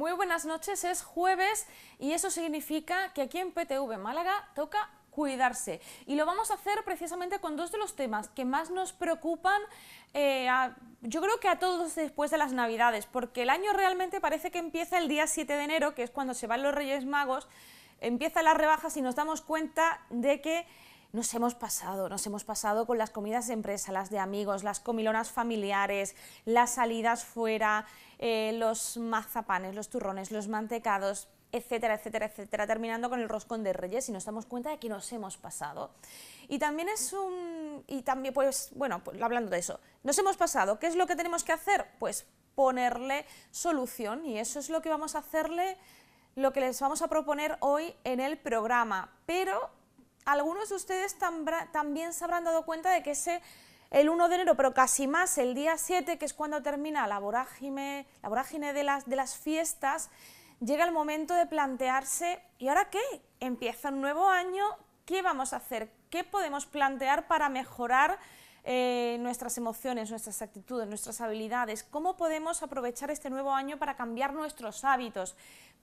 Muy buenas noches, es jueves y eso significa que aquí en PTV Málaga toca cuidarse. Y lo vamos a hacer precisamente con dos de los temas que más nos preocupan, yo creo que a todos después de las Navidades, porque el año realmente parece que empieza el día 7 de enero, que es cuando se van los Reyes Magos, empiezan las rebajas y nos damos cuenta de que nos hemos pasado con las comidas de empresa, las de amigos, las comilonas familiares, las salidas fuera, los mazapanes, los turrones, los mantecados, etcétera, etcétera, etcétera, terminando con el roscón de Reyes y nos damos cuenta de que nos hemos pasado. Y también pues, hablando de eso, nos hemos pasado, ¿qué es lo que tenemos que hacer? Pues ponerle solución y eso es lo que vamos a hacerle, lo que les vamos a proponer hoy en el programa, pero algunos de ustedes también se habrán dado cuenta de que el 1 de enero, pero casi más el día 7, que es cuando termina la vorágine de las fiestas, llega el momento de plantearse, ¿y ahora qué? Empieza un nuevo año, ¿qué vamos a hacer? ¿Qué podemos plantear para mejorar nuestras emociones, nuestras actitudes, nuestras habilidades? ¿Cómo podemos aprovechar este nuevo año para cambiar nuestros hábitos,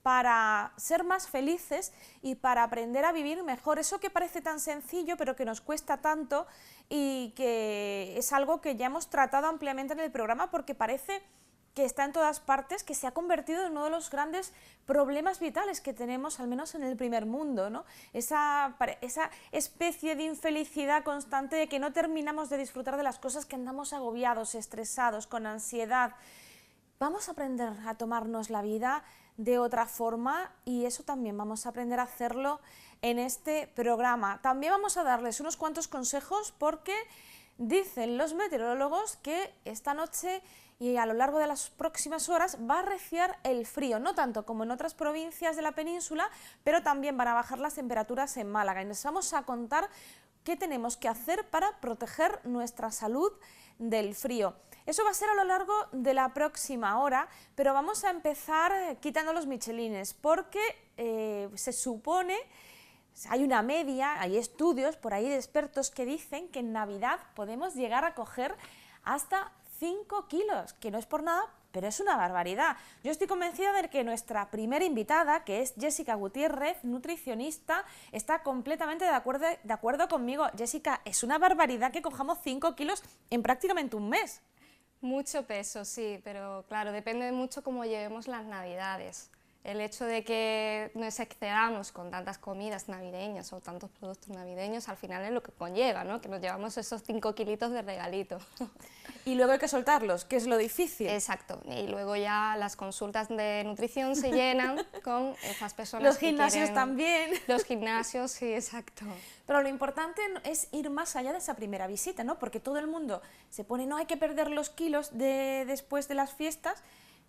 para ser más felices y para aprender a vivir mejor? Eso que parece tan sencillo pero que nos cuesta tanto y que es algo que ya hemos tratado ampliamente en el programa porque parece que está en todas partes, que se ha convertido en uno de los grandes problemas vitales que tenemos, al menos en el primer mundo, ¿no? Esa especie de infelicidad constante de que no terminamos de disfrutar de las cosas, que andamos agobiados, estresados, con ansiedad. Vamos a aprender a tomarnos la vida de otra forma y eso también vamos a aprender a hacerlo en este programa. También vamos a darles unos cuantos consejos porque dicen los meteorólogos que esta noche y a lo largo de las próximas horas va a arreciar el frío, no tanto como en otras provincias de la península, pero también van a bajar las temperaturas en Málaga y nos vamos a contar qué tenemos que hacer para proteger nuestra salud del frío. Eso va a ser a lo largo de la próxima hora, pero vamos a empezar quitando los michelines porque se supone, hay una media, hay estudios por ahí de expertos que dicen que en Navidad podemos llegar a coger hasta 5 kilos, que no es por nada, pero es una barbaridad. Yo estoy convencida de que nuestra primera invitada, que es Jessica Gutiérrez, nutricionista, está completamente de acuerdo conmigo. Jessica, es una barbaridad que cojamos 5 kilos en prácticamente un mes. Mucho peso, sí, pero claro, depende mucho cómo llevemos las Navidades. El hecho de que nos excedamos con tantas comidas navideñas o tantos productos navideños, al final es lo que conlleva, ¿no? Que nos llevamos esos 5 kilitos de regalito. Y luego hay que soltarlos, que es lo difícil. Exacto, y luego ya las consultas de nutrición se llenan con esas personas. Los gimnasios también. Los gimnasios, sí, exacto. Pero lo importante es ir más allá de esa primera visita, ¿no? Porque todo el mundo se pone, no hay que perder los kilos después de las fiestas,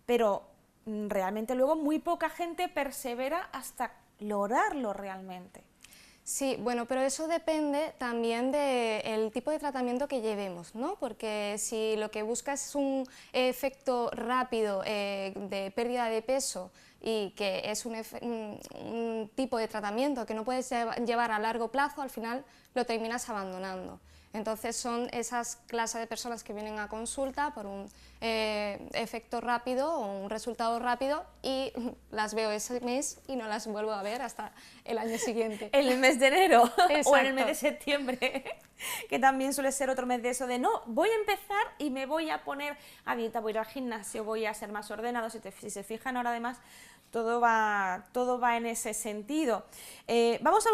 pero realmente luego muy poca gente persevera hasta lograrlo realmente. Sí, bueno, pero eso depende también del tipo de tratamiento que llevemos, ¿no? Porque si lo que buscas es un efecto rápido de pérdida de peso y que es un tipo de tratamiento que no puedes llevar a largo plazo, al final lo terminas abandonando. Entonces son esas clases de personas que vienen a consulta por un efecto rápido o un resultado rápido y las veo ese mes y no las vuelvo a ver hasta el año siguiente. En el mes de enero. Exacto. O en el mes de septiembre, que también suele ser otro mes de eso de no, voy a empezar y me voy a poner a dieta, voy a ir al gimnasio, voy a ser más ordenado. Si se fijan ahora además, todo va en ese sentido. Vamos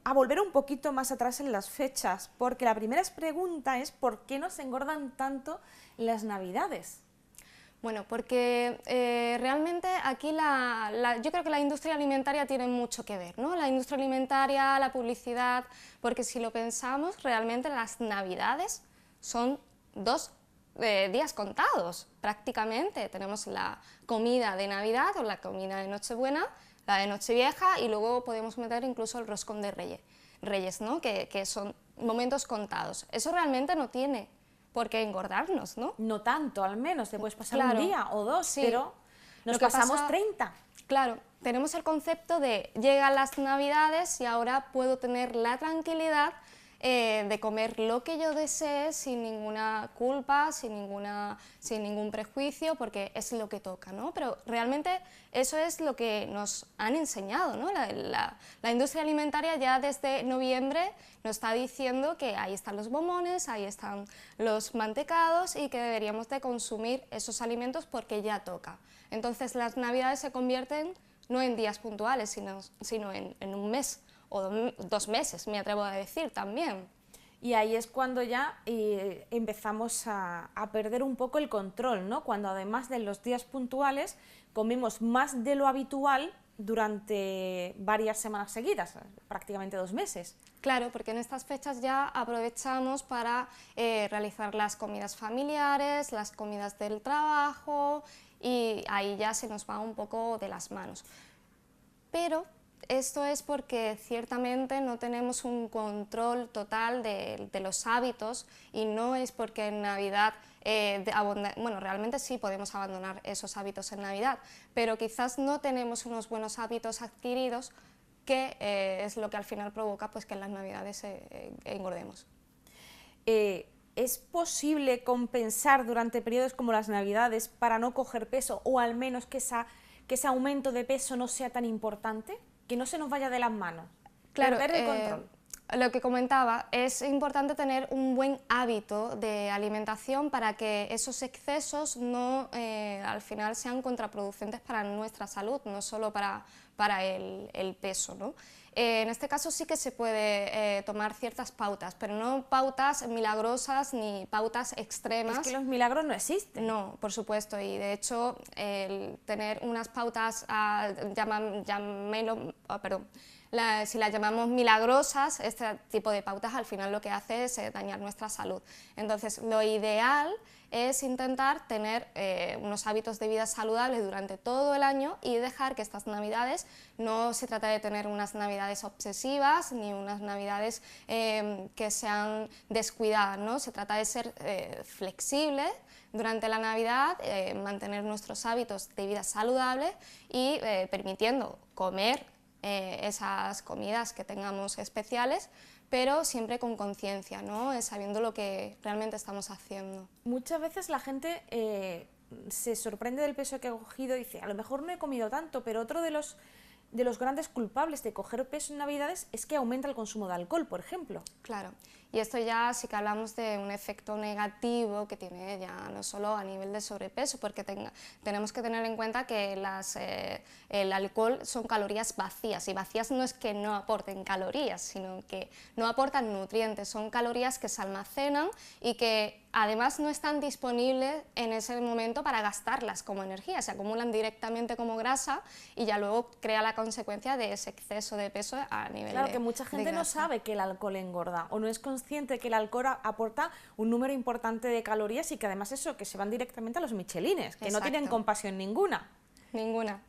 a volver un poquito más atrás en las fechas, porque la primera pregunta es ¿por qué nos engordan tanto las Navidades? Bueno, porque realmente aquí yo creo que la industria alimentaria tiene mucho que ver, ¿no? La industria alimentaria, la publicidad, porque si lo pensamos, realmente las Navidades son 2 días contados, prácticamente. Tenemos la comida de Navidad o la comida de Nochebuena, la de Nochevieja y luego podemos meter incluso el roscón de Reyes, ¿no? Que son momentos contados. Eso realmente no tiene por qué engordarnos, ¿no? No tanto, al menos, te puedes pasar Claro, un día o dos, sí. pero nos pasamos 30. Claro, tenemos el concepto de llegan las Navidades y ahora puedo tener la tranquilidad de comer lo que yo desee sin ninguna culpa, sin ningún prejuicio, porque es lo que toca, ¿no? Pero realmente eso es lo que nos han enseñado, ¿no? La industria alimentaria ya desde noviembre nos está diciendo que ahí están los bombones, ahí están los mantecados y que deberíamos de consumir esos alimentos porque ya toca. Entonces las navidades se convierten no en días puntuales, sino en un mes o 2 meses, me atrevo a decir también. Y ahí es cuando ya empezamos a perder un poco el control, ¿no? Cuando además de los días puntuales comemos más de lo habitual durante varias semanas seguidas, prácticamente 2 meses. Claro, porque en estas fechas ya aprovechamos para realizar las comidas familiares, las comidas del trabajo, y ahí ya se nos va un poco de las manos. Pero esto es porque ciertamente no tenemos un control total de los hábitos, y no es porque en Navidad, bueno, realmente sí podemos abandonar esos hábitos en Navidad, pero quizás no tenemos unos buenos hábitos adquiridos, que es lo que al final provoca pues, que en las Navidades engordemos. ¿Es posible compensar durante periodos como las Navidades para no coger peso, o al menos que ese aumento de peso no sea tan importante? Que no se nos vaya de las manos, claro, perder el control. Lo que comentaba, es importante tener un buen hábito de alimentación para que esos excesos no al final sean contraproducentes para nuestra salud, no solo para el peso, ¿no? En este caso sí que se puede tomar ciertas pautas, pero no pautas milagrosas ni pautas extremas. Es que los milagros no existen. No, por supuesto, y de hecho el tener unas pautas, si las llamamos milagrosas, este tipo de pautas al final lo que hace es dañar nuestra salud. Entonces lo ideal es intentar tener unos hábitos de vida saludables durante todo el año, y dejar que estas Navidades no se trata de tener unas Navidades obsesivas ni unas Navidades que sean descuidadas, ¿no? Se trata de ser flexibles durante la Navidad, mantener nuestros hábitos de vida saludables y permitiendo comer esas comidas que tengamos especiales, pero siempre con conciencia, ¿no? Sabiendo lo que realmente estamos haciendo. Muchas veces la gente se sorprende del peso que ha cogido y dice, a lo mejor no he comido tanto, pero otro de los grandes culpables de coger peso en Navidades es que aumenta el consumo de alcohol, por ejemplo. Claro, y esto ya sí que hablamos de un efecto negativo que tiene ya no solo a nivel de sobrepeso, porque tenemos que tener en cuenta que el alcohol son calorías vacías, y vacías no es que no aporten calorías, sino que no aportan nutrientes, son calorías que se almacenan y que además no están disponibles en ese momento para gastarlas como energía, se acumulan directamente como grasa y ya luego crea la consecuencia de ese exceso de peso a nivel Claro, que mucha gente no sabe que el alcohol engorda, o no es consciente que el alcohol aporta un número importante de calorías, y que además eso, que se van directamente a los michelines, que no tienen compasión ninguna. Ninguna.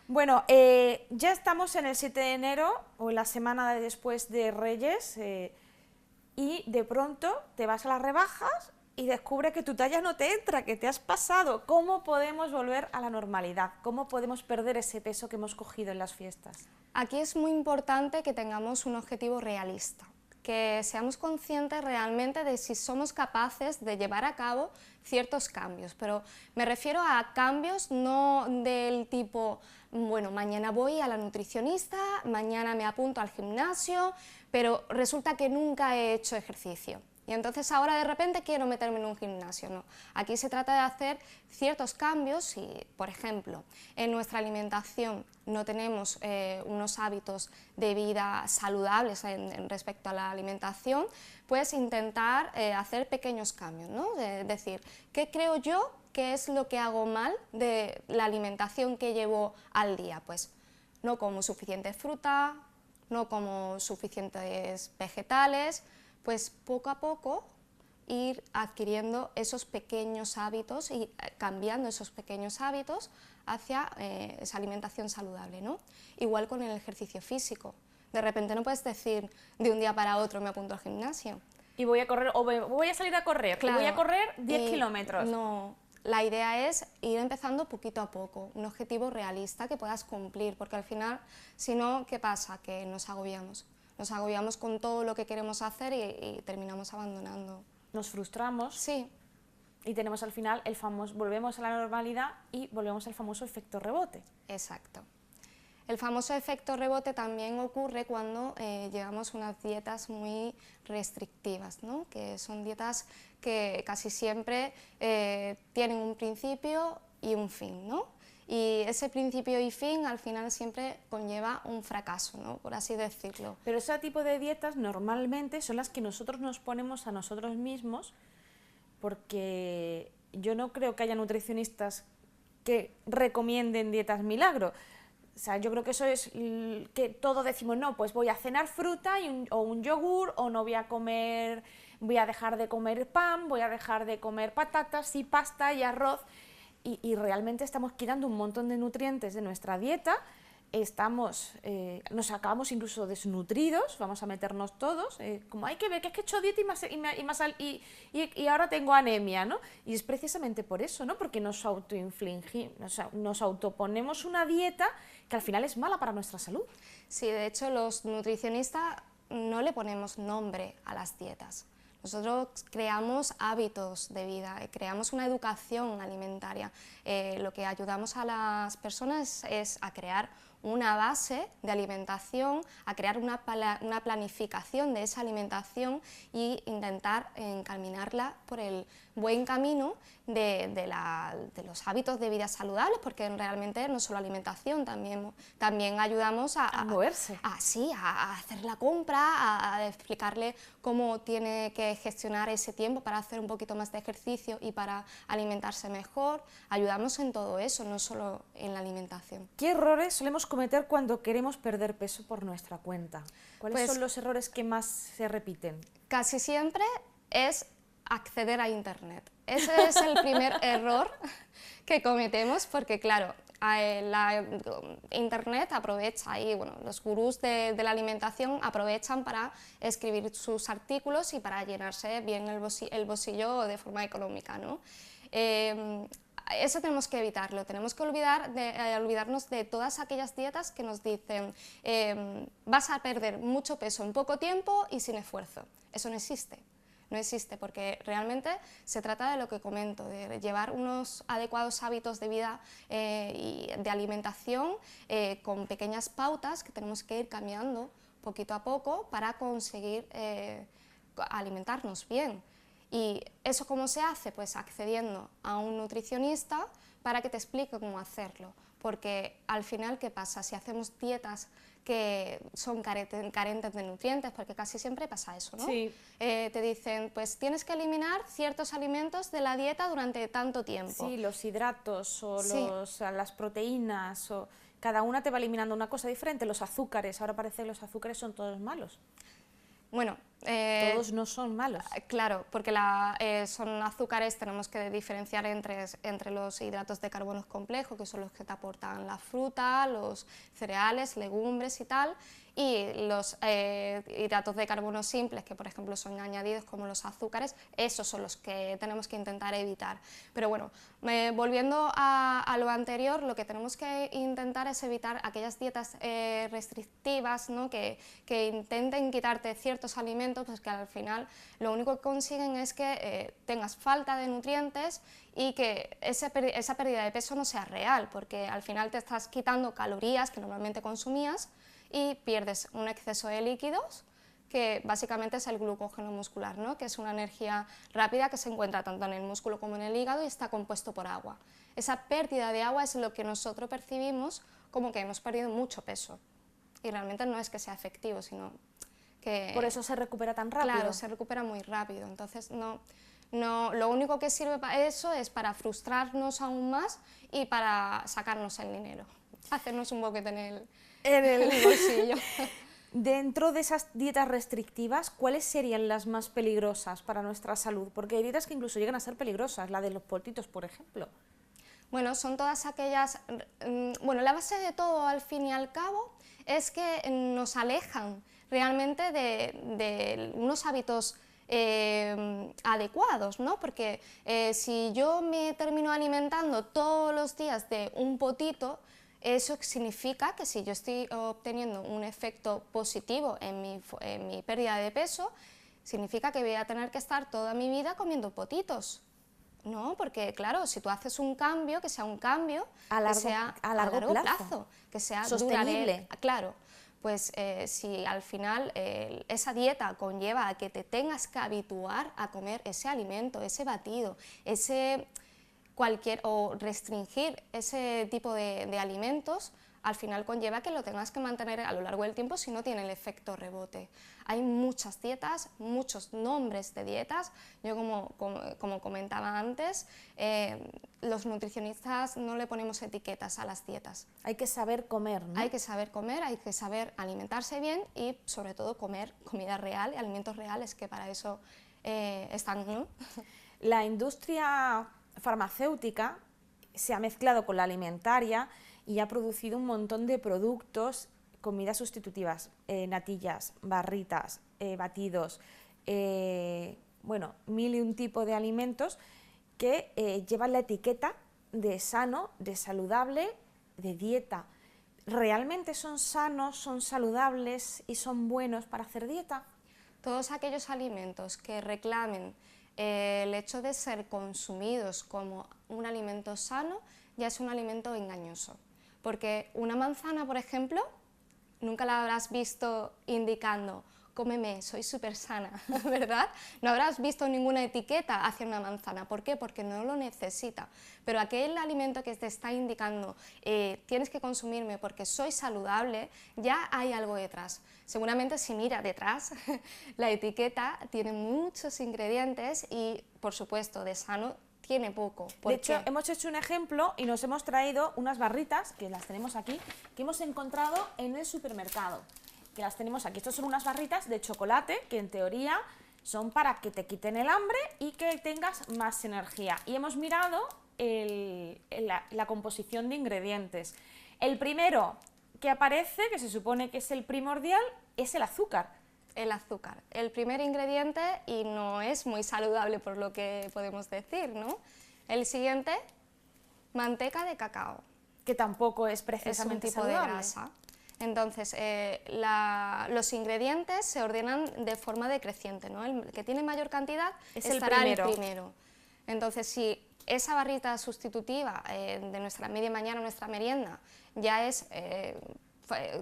Bueno, ya estamos en el 7 de enero, o en la semana después de Reyes, y de pronto te vas a las rebajas y descubres que tu talla no te entra, que te has pasado. ¿Cómo podemos volver a la normalidad? ¿Cómo podemos perder ese peso que hemos cogido en las fiestas? Aquí es muy importante que tengamos un objetivo realista, que seamos conscientes realmente de si somos capaces de llevar a cabo ciertos cambios, pero me refiero a cambios no del tipo, bueno, mañana voy a la nutricionista, mañana me apunto al gimnasio, pero resulta que nunca he hecho ejercicio. Y entonces ahora de repente quiero meterme en un gimnasio. No, aquí se trata de hacer ciertos cambios. Si, por ejemplo, en nuestra alimentación no tenemos unos hábitos de vida saludables respecto a la alimentación, pues intentar hacer pequeños cambios, ¿no? Decir, ¿qué creo yo que es lo que hago mal de la alimentación que llevo al día? Pues no como suficiente fruta, no como suficientes vegetales. Pues poco a poco ir adquiriendo esos pequeños hábitos y cambiando esos pequeños hábitos hacia esa alimentación saludable, ¿no? Igual con el ejercicio físico. De repente no puedes decir de un día para otro me apunto al gimnasio. Y voy a correr, o voy a salir a correr, claro, y voy a correr 10 kilómetros. No, la idea es ir empezando poquito a poco, un objetivo realista que puedas cumplir, porque al final, si no, ¿qué pasa? Que nos agobiamos. nos agobiamos con todo lo que queremos hacer y terminamos abandonando. Nos frustramos. Sí. Y tenemos al final volvemos a la normalidad y volvemos al famoso efecto rebote. Exacto. El famoso efecto rebote también ocurre cuando llevamos unas dietas muy restrictivas, ¿no? Que son dietas que casi siempre tienen un principio y un fin, ¿no? Y ese principio y fin al final siempre conlleva un fracaso, ¿no? Por así decirlo. Pero ese tipo de dietas normalmente son las que nosotros nos ponemos a nosotros mismos, porque yo no creo que haya nutricionistas que recomienden dietas milagro. O sea, yo creo que eso es que todos decimos, no, pues voy a cenar fruta o un yogur, o no voy a dejar de comer pan, voy a dejar de comer patatas y pasta y arroz, y realmente estamos quitando un montón de nutrientes de nuestra dieta, nos acabamos incluso desnutridos, vamos a meternos todos, como hay que ver que es que he hecho dieta y ahora tengo anemia, ¿no? Y es precisamente por eso, ¿no? Porque nos autoponemos una dieta que al final es mala para nuestra salud. Sí, de hecho los nutricionistas no le ponemos nombre a las dietas. Nosotros creamos hábitos de vida, creamos una educación alimentaria. Lo que ayudamos a las personas es a crear una base de alimentación, a crear una planificación de esa alimentación e intentar encaminarla por el buen camino de los hábitos de vida saludables, porque realmente no solo alimentación, también ayudamos a moverse. A hacer la compra, a explicarle cómo tiene que gestionar ese tiempo para hacer un poquito más de ejercicio y para alimentarse mejor. Ayudamos en todo eso, no solo en la alimentación. ¿Qué errores solemos cometer cuando queremos perder peso por nuestra cuenta? ¿Cuáles son los errores que más se repiten? Casi siempre es acceder a Internet. Ese es el primer error que cometemos, porque claro, Internet aprovecha y bueno, los gurús de la alimentación aprovechan para escribir sus artículos y para llenarse bien el bolsillo de forma económica, ¿no? Eso tenemos que evitarlo, tenemos que olvidarnos de todas aquellas dietas que nos dicen vas a perder mucho peso en poco tiempo y sin esfuerzo. Eso no existe. No existe, porque realmente se trata de lo que comento, de llevar unos adecuados hábitos de vida y de alimentación con pequeñas pautas que tenemos que ir cambiando poquito a poco para conseguir alimentarnos bien. ¿Y eso cómo se hace? Pues accediendo a un nutricionista para que te explique cómo hacerlo, porque al final, ¿qué pasa? Si hacemos dietas que son carentes de nutrientes, porque casi siempre pasa eso, ¿no? Sí. Te dicen, pues tienes que eliminar ciertos alimentos de la dieta durante tanto tiempo. Sí, los hidratos o Sí. las proteínas, cada una te va eliminando una cosa diferente. Los azúcares, ahora parece que los azúcares son todos malos. Bueno, todos no son malos. Claro, porque son azúcares, tenemos que diferenciar entre los hidratos de carbono complejos, que son los que te aportan la fruta, los cereales, legumbres y tal, y los hidratos de carbono simples, que por ejemplo son añadidos como los azúcares, esos son los que tenemos que intentar evitar. Pero bueno, volviendo a lo anterior, lo que tenemos que intentar es evitar aquellas dietas restrictivas, ¿no? que intenten quitarte ciertos alimentos, pues que al final lo único que consiguen es que tengas falta de nutrientes y que esa pérdida de peso no sea real, porque al final te estás quitando calorías que normalmente consumías y pierdes un exceso de líquidos, que básicamente es el glucógeno muscular, ¿no? Que es una energía rápida que se encuentra tanto en el músculo como en el hígado y está compuesto por agua. Esa pérdida de agua es lo que nosotros percibimos como que hemos perdido mucho peso, y realmente no es que sea efectivo, sino que... Por eso se recupera tan rápido. Claro, se recupera muy rápido, entonces lo único que sirve para eso es para frustrarnos aún más y para sacarnos el dinero, hacernos un boquete en el bolsillo. Dentro de esas dietas restrictivas, ¿cuáles serían las más peligrosas para nuestra salud? Porque hay dietas que incluso llegan a ser peligrosas, la de los poltitos, por ejemplo. Bueno, son todas aquellas... Bueno, la base de todo, al fin y al cabo, es que nos alejan realmente de unos hábitos adecuados, ¿no? Porque si yo me termino alimentando todos los días de un potito, eso significa que si yo estoy obteniendo un efecto positivo en mi pérdida de peso, significa que voy a tener que estar toda mi vida comiendo potitos. No, porque claro, si tú haces un cambio, que sea un cambio que sea a largo plazo, que sea sostenible. Claro, pues si al final esa dieta conlleva a que te tengas que habituar a comer ese alimento, ese batido, o restringir ese tipo de alimentos, al final conlleva que lo tengas que mantener a lo largo del tiempo si no tiene el efecto rebote. Hay muchas dietas, muchos nombres de dietas. Yo, como comentaba antes, los nutricionistas no le ponemos etiquetas a las dietas. Hay que saber comer, ¿no? Hay que saber comer, hay que saber alimentarse bien y sobre todo comer comida real, alimentos reales, que para eso están, ¿no? La industria farmacéutica se ha mezclado con la alimentaria y ha producido un montón de productos, comidas sustitutivas, natillas, barritas, batidos, bueno, mil y un tipo de alimentos que llevan la etiqueta de sano, de saludable, de dieta. ¿Realmente son sanos, son saludables y son buenos para hacer dieta? Todos aquellos alimentos que reclamen el hecho de ser consumidos como un alimento sano ya es un alimento engañoso. Porque una manzana, por ejemplo, nunca la habrás visto indicando cómeme, soy súper sana, ¿verdad? No habrás visto ninguna etiqueta hacia una manzana. ¿Por qué? Porque no lo necesita. Pero aquel alimento que te está indicando tienes que consumirme porque soy saludable, ya hay algo detrás. Seguramente si mira detrás, la etiqueta tiene muchos ingredientes y, por supuesto, de sano tiene poco. De hecho, hemos hecho un ejemplo y nos hemos traído unas barritas, que las tenemos aquí, que hemos encontrado en el supermercado. Que las tenemos aquí. Estas son unas barritas de chocolate que en teoría son para que te quiten el hambre y que tengas más energía. Y hemos mirado la composición de ingredientes. El primero que aparece, que se supone que es el primordial, es el azúcar. El azúcar, el primer ingrediente, y no es muy saludable por lo que podemos decir, ¿no? El siguiente, manteca de cacao. Que tampoco es precisamente es un tipo saludable. de grasa. Entonces, los ingredientes se ordenan de forma decreciente, ¿no? El que tiene mayor cantidad estará el primero. Entonces, si esa barrita sustitutiva de nuestra media mañana, nuestra merienda, ya es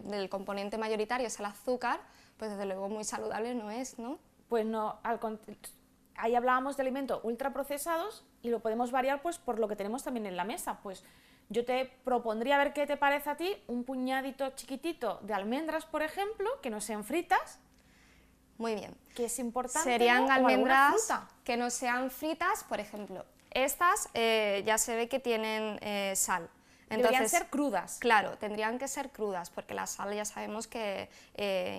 del componente mayoritario, es el azúcar, pues desde luego muy saludable no es, ¿no? Pues no, ahí hablábamos de alimentos ultraprocesados y lo podemos variar pues por lo que tenemos también en la mesa. Pues yo te propondría, a ver qué te parece a ti, un puñadito chiquitito de almendras, por ejemplo, que no sean fritas. Muy bien. Que es importante, serían, ¿no? almendras que no sean fritas, por ejemplo. Estas ya se ve que tienen sal. Entonces, deberían ser crudas. Claro, tendrían que ser crudas, porque la sal ya sabemos que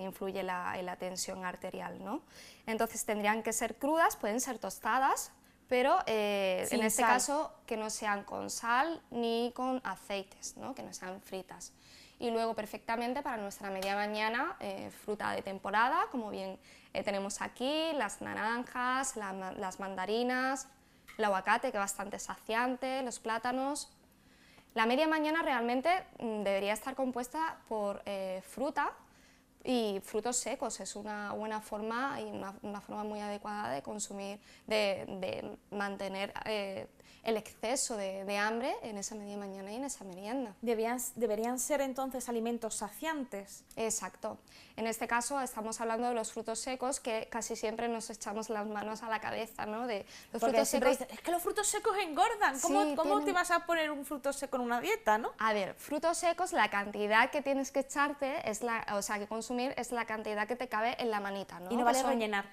influye en la tensión arterial, ¿no? Entonces tendrían que ser crudas, pueden ser tostadas, pero en este caso que no sean con sal ni con aceites, ¿no? Que no sean fritas. Y luego perfectamente para nuestra media mañana, fruta de temporada, como bien tenemos aquí, las naranjas, las mandarinas, el aguacate, que es bastante saciante, los plátanos. La media mañana realmente debería estar compuesta por fruta y frutos secos. Es una buena forma y una forma muy adecuada de consumir, de mantener el exceso de hambre en esa media mañana y en esa merienda. Deberían ser entonces alimentos saciantes. Exacto. En este caso estamos hablando de los frutos secos, que casi siempre nos echamos las manos a la cabeza, ¿no? De los frutos secos. Dicen, es que los frutos secos engordan. ¿Cómo te vas a poner un fruto seco en una dieta, no? A ver, frutos secos, la cantidad que tienes que echarte, que consumir, es la cantidad que te cabe en la manita, ¿no? Y no vale rellenar.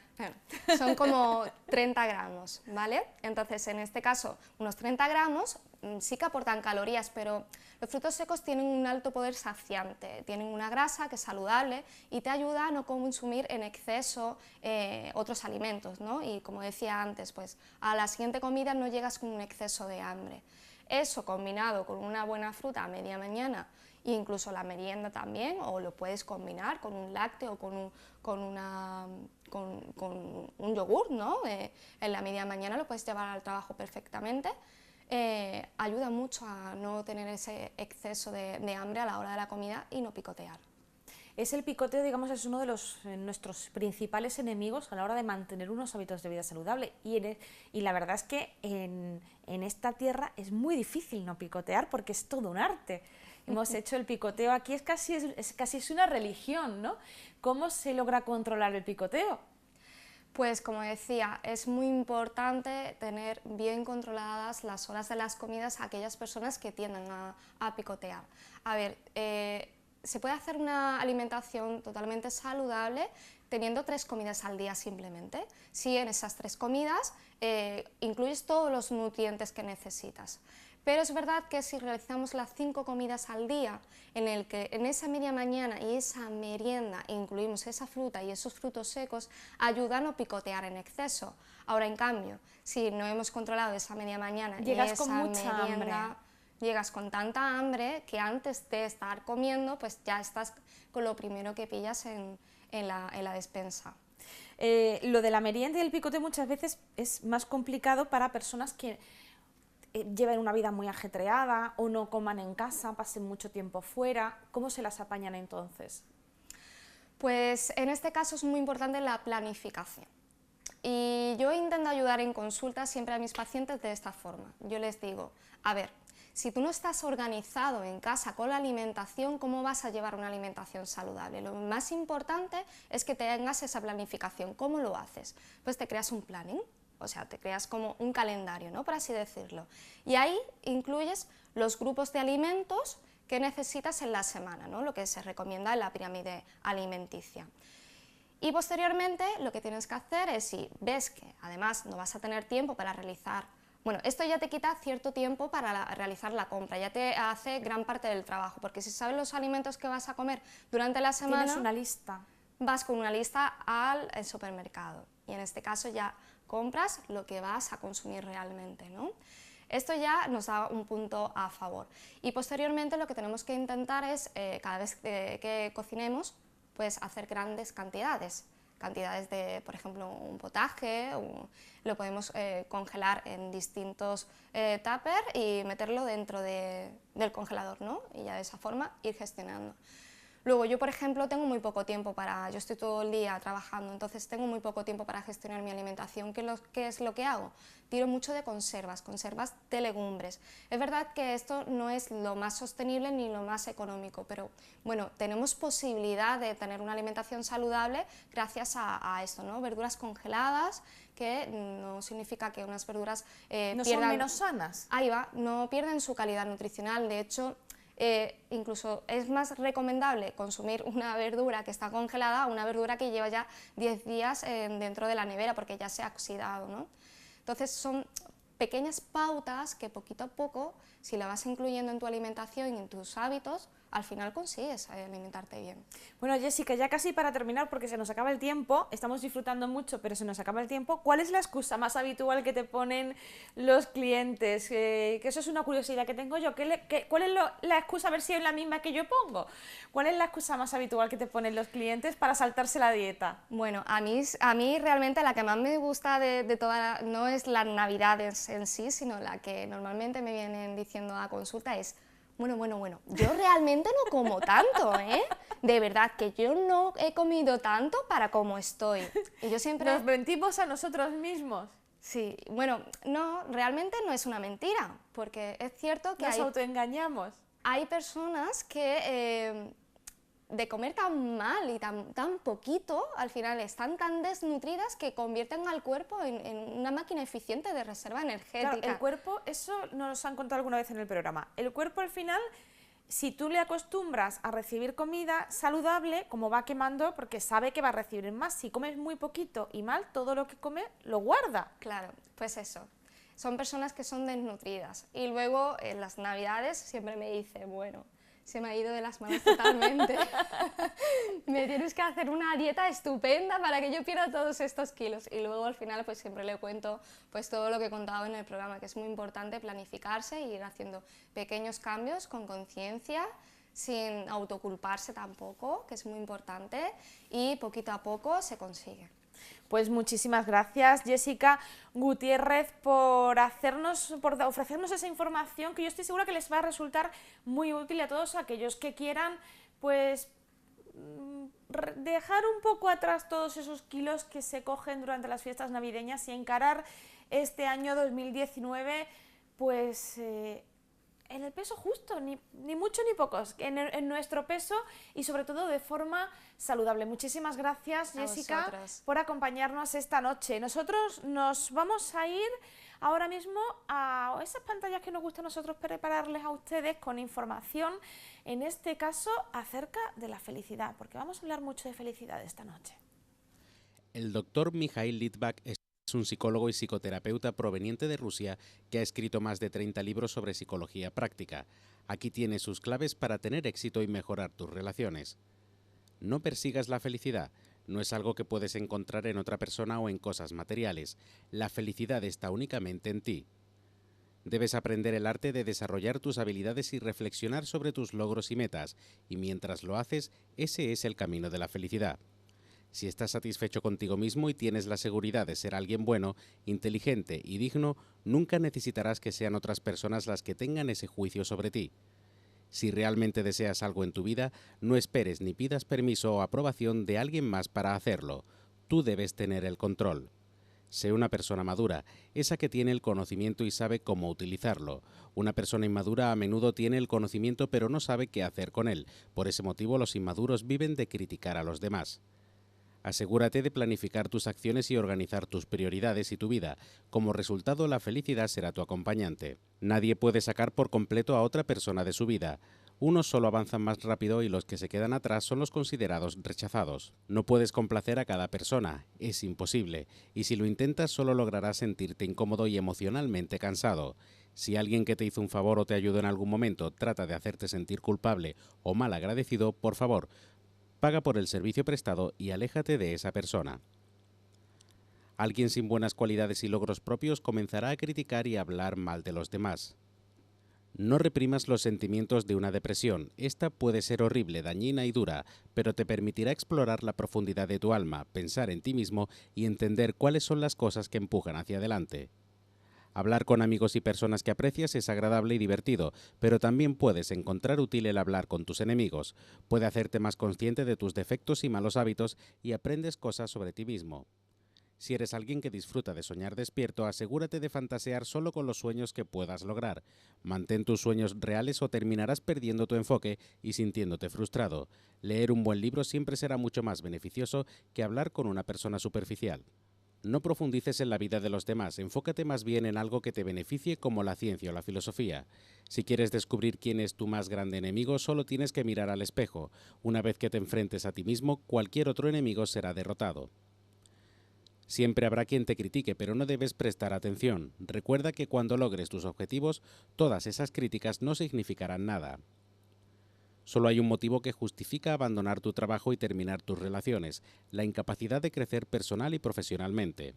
Son como 30 gramos, ¿vale? Entonces, en este caso, unos 30 gramos sí que aportan calorías, pero los frutos secos tienen un alto poder saciante, tienen una grasa que es saludable y te ayuda a no consumir en exceso otros alimentos, ¿no? Y como decía antes, pues a la siguiente comida no llegas con un exceso de hambre. Eso combinado con una buena fruta a media mañana e incluso la merienda también, o lo puedes combinar con un lácteo o con un yogur, ¿no? En la media mañana lo puedes llevar al trabajo perfectamente. ayuda mucho a no tener ese exceso de hambre a la hora de la comida y no picotear. Es el picoteo, digamos, es uno de nuestros principales enemigos a la hora de mantener unos hábitos de vida saludable. Y la verdad es que en esta tierra es muy difícil no picotear porque es todo un arte. Hemos hecho el picoteo aquí, es casi una religión, ¿no? ¿Cómo se logra controlar el picoteo? Pues como decía, es muy importante tener bien controladas las horas de las comidas a aquellas personas que tienden a picotear. A ver, se puede hacer una alimentación totalmente saludable teniendo 3 comidas al día simplemente, si en esas 3 comidas incluyes todos los nutrientes que necesitas. Pero es verdad que si realizamos las 5 comidas al día, en el que en esa media mañana y esa merienda incluimos esa fruta y esos frutos secos, ayuda a no picotear en exceso. Ahora, en cambio, si no hemos controlado esa media mañana y Llegas esa con mucha merienda, hambre. llegas con tanta hambre que antes de estar comiendo, pues ya estás con lo primero que pillas en la despensa. Lo de la merienda y el picoteo muchas veces es más complicado para personas que lleven una vida muy ajetreada o no coman en casa, pasen mucho tiempo fuera. ¿Cómo se las apañan entonces? Pues en este caso es muy importante la planificación. Y yo intento ayudar en consulta siempre a mis pacientes de esta forma. Yo les digo, a ver, si tú no estás organizado en casa con la alimentación, ¿cómo vas a llevar una alimentación saludable? Lo más importante es que tengas esa planificación. ¿Cómo lo haces? Pues te creas un planning, o sea, te creas como un calendario, ¿no? Por así decirlo. Y ahí incluyes los grupos de alimentos que necesitas en la semana, ¿no? Lo que se recomienda en la pirámide alimenticia. Y posteriormente lo que tienes que hacer es, si ves que además no vas a tener tiempo para realizar, bueno, esto ya te quita cierto tiempo para realizar la compra, ya te hace gran parte del trabajo, porque si sabes los alimentos que vas a comer durante la semana, ¿Tienes una lista? Vas con una lista al supermercado y en este caso ya compras lo que vas a consumir realmente, ¿no? Esto ya nos da un punto a favor. Y posteriormente lo que tenemos que intentar es, cada vez que cocinemos, pues hacer grandes cantidades de, por ejemplo, un potaje, lo podemos congelar en distintos tupper y meterlo dentro del congelador, ¿no? Y ya de esa forma ir gestionando. Luego yo, por ejemplo, tengo muy poco tiempo yo estoy todo el día trabajando, entonces tengo muy poco tiempo para gestionar mi alimentación. ¿Qué es lo que hago? Tiro mucho de conservas de legumbres. Es verdad que esto no es lo más sostenible ni lo más económico, pero bueno, tenemos posibilidad de tener una alimentación saludable gracias a esto, ¿no? Verduras congeladas, que no significa que unas verduras ¿No pierdan... son menos sanas? Ahí va, no pierden su calidad nutricional, de hecho... incluso es más recomendable consumir una verdura que está congelada a una verdura que lleva ya 10 días dentro de la nevera porque ya se ha oxidado, ¿no? Entonces son pequeñas pautas que poquito a poco, si la vas incluyendo en tu alimentación y en tus hábitos, al final consigues alimentarte bien. Bueno, Jessica, ya casi para terminar, porque se nos acaba el tiempo, estamos disfrutando mucho, pero se nos acaba el tiempo. ¿Cuál es la excusa más habitual que te ponen los clientes? Que eso es una curiosidad que tengo yo. ¿Cuál es la excusa, a ver si es la misma que yo pongo? ¿Cuál es la excusa más habitual que te ponen los clientes para saltarse la dieta? Bueno, a mí realmente la que más me gusta de toda, no es las navidades en sí, sino la que normalmente me vienen diciendo a consulta es: bueno, yo realmente no como tanto, ¿eh? De verdad, que yo no he comido tanto para cómo estoy. Y yo siempre... Nos mentimos a nosotros mismos. Sí, bueno, no, realmente no es una mentira, porque es cierto que Nos autoengañamos. hay personas que de comer tan mal y tan poquito, al final están tan desnutridas que convierten al cuerpo en una máquina eficiente de reserva energética. Claro, el cuerpo, eso nos han contado alguna vez en el programa, el cuerpo al final, si tú le acostumbras a recibir comida saludable, como va quemando, porque sabe que va a recibir más, si comes muy poquito y mal, todo lo que come lo guarda. Claro, pues eso. Son personas que son desnutridas y luego en las navidades siempre me dice, bueno, se me ha ido de las manos totalmente, me tienes que hacer una dieta estupenda para que yo pierda todos estos kilos. Y luego al final pues siempre le cuento pues todo lo que he contado en el programa, que es muy importante planificarse e ir haciendo pequeños cambios con conciencia, sin autoculparse tampoco, que es muy importante, y poquito a poco se consigue. Pues muchísimas gracias, Jessica Gutiérrez, por ofrecernos esa información que yo estoy segura que les va a resultar muy útil a todos aquellos que quieran, pues, dejar un poco atrás todos esos kilos que se cogen durante las fiestas navideñas y encarar este año 2019, pues, en el peso justo, ni mucho ni pocos, en nuestro peso y sobre todo de forma saludable. Muchísimas gracias, Jessica, por acompañarnos esta noche. Nosotros nos vamos a ir ahora mismo a esas pantallas que nos gusta a nosotros prepararles a ustedes con información, en este caso acerca de la felicidad, porque vamos a hablar mucho de felicidad esta noche. El doctor Mikhail Litvak es un psicólogo y psicoterapeuta proveniente de Rusia que ha escrito más de 30 libros sobre psicología práctica. Aquí tiene sus claves para tener éxito y mejorar tus relaciones. No persigas la felicidad. No es algo que puedes encontrar en otra persona o en cosas materiales. La felicidad está únicamente en ti. Debes aprender el arte de desarrollar tus habilidades y reflexionar sobre tus logros y metas, y mientras lo haces, ese es el camino de la felicidad. Si estás satisfecho contigo mismo y tienes la seguridad de ser alguien bueno, inteligente y digno, nunca necesitarás que sean otras personas las que tengan ese juicio sobre ti. Si realmente deseas algo en tu vida, no esperes ni pidas permiso o aprobación de alguien más para hacerlo. Tú debes tener el control. Sé una persona madura, esa que tiene el conocimiento y sabe cómo utilizarlo. Una persona inmadura a menudo tiene el conocimiento pero no sabe qué hacer con él. Por ese motivo los inmaduros viven de criticar a los demás. Asegúrate de planificar tus acciones y organizar tus prioridades y tu vida. Como resultado, la felicidad será tu acompañante. Nadie puede sacar por completo a otra persona de su vida. Unos solo avanzan más rápido y los que se quedan atrás son los considerados rechazados. No puedes complacer a cada persona, es imposible, y si lo intentas solo lograrás sentirte incómodo y emocionalmente cansado. Si alguien que te hizo un favor o te ayudó en algún momento trata de hacerte sentir culpable o mal agradecido, por favor, paga por el servicio prestado y aléjate de esa persona. Alguien sin buenas cualidades y logros propios comenzará a criticar y a hablar mal de los demás. No reprimas los sentimientos de una depresión. Esta puede ser horrible, dañina y dura, pero te permitirá explorar la profundidad de tu alma, pensar en ti mismo y entender cuáles son las cosas que empujan hacia adelante. Hablar con amigos y personas que aprecias es agradable y divertido, pero también puedes encontrar útil el hablar con tus enemigos. Puede hacerte más consciente de tus defectos y malos hábitos y aprendes cosas sobre ti mismo. Si eres alguien que disfruta de soñar despierto, asegúrate de fantasear solo con los sueños que puedas lograr. Mantén tus sueños reales o terminarás perdiendo tu enfoque y sintiéndote frustrado. Leer un buen libro siempre será mucho más beneficioso que hablar con una persona superficial. No profundices en la vida de los demás, enfócate más bien en algo que te beneficie como la ciencia o la filosofía. Si quieres descubrir quién es tu más grande enemigo, solo tienes que mirar al espejo. Una vez que te enfrentes a ti mismo, cualquier otro enemigo será derrotado. Siempre habrá quien te critique, pero no debes prestar atención. Recuerda que cuando logres tus objetivos, todas esas críticas no significarán nada. Solo hay un motivo que justifica abandonar tu trabajo y terminar tus relaciones: la incapacidad de crecer personal y profesionalmente.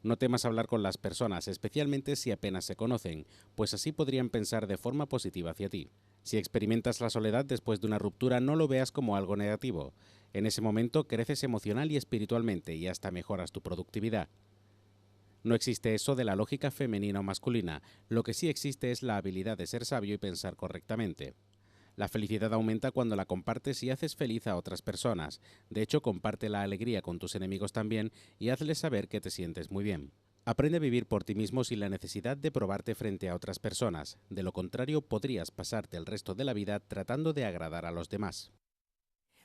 No temas hablar con las personas, especialmente si apenas se conocen, pues así podrían pensar de forma positiva hacia ti. Si experimentas la soledad después de una ruptura, no lo veas como algo negativo. En ese momento creces emocional y espiritualmente y hasta mejoras tu productividad. No existe eso de la lógica femenina o masculina, lo que sí existe es la habilidad de ser sabio y pensar correctamente. La felicidad aumenta cuando la compartes y haces feliz a otras personas. De hecho, comparte la alegría con tus enemigos también y hazles saber que te sientes muy bien. Aprende a vivir por ti mismo sin la necesidad de probarte frente a otras personas. De lo contrario, podrías pasarte el resto de la vida tratando de agradar a los demás.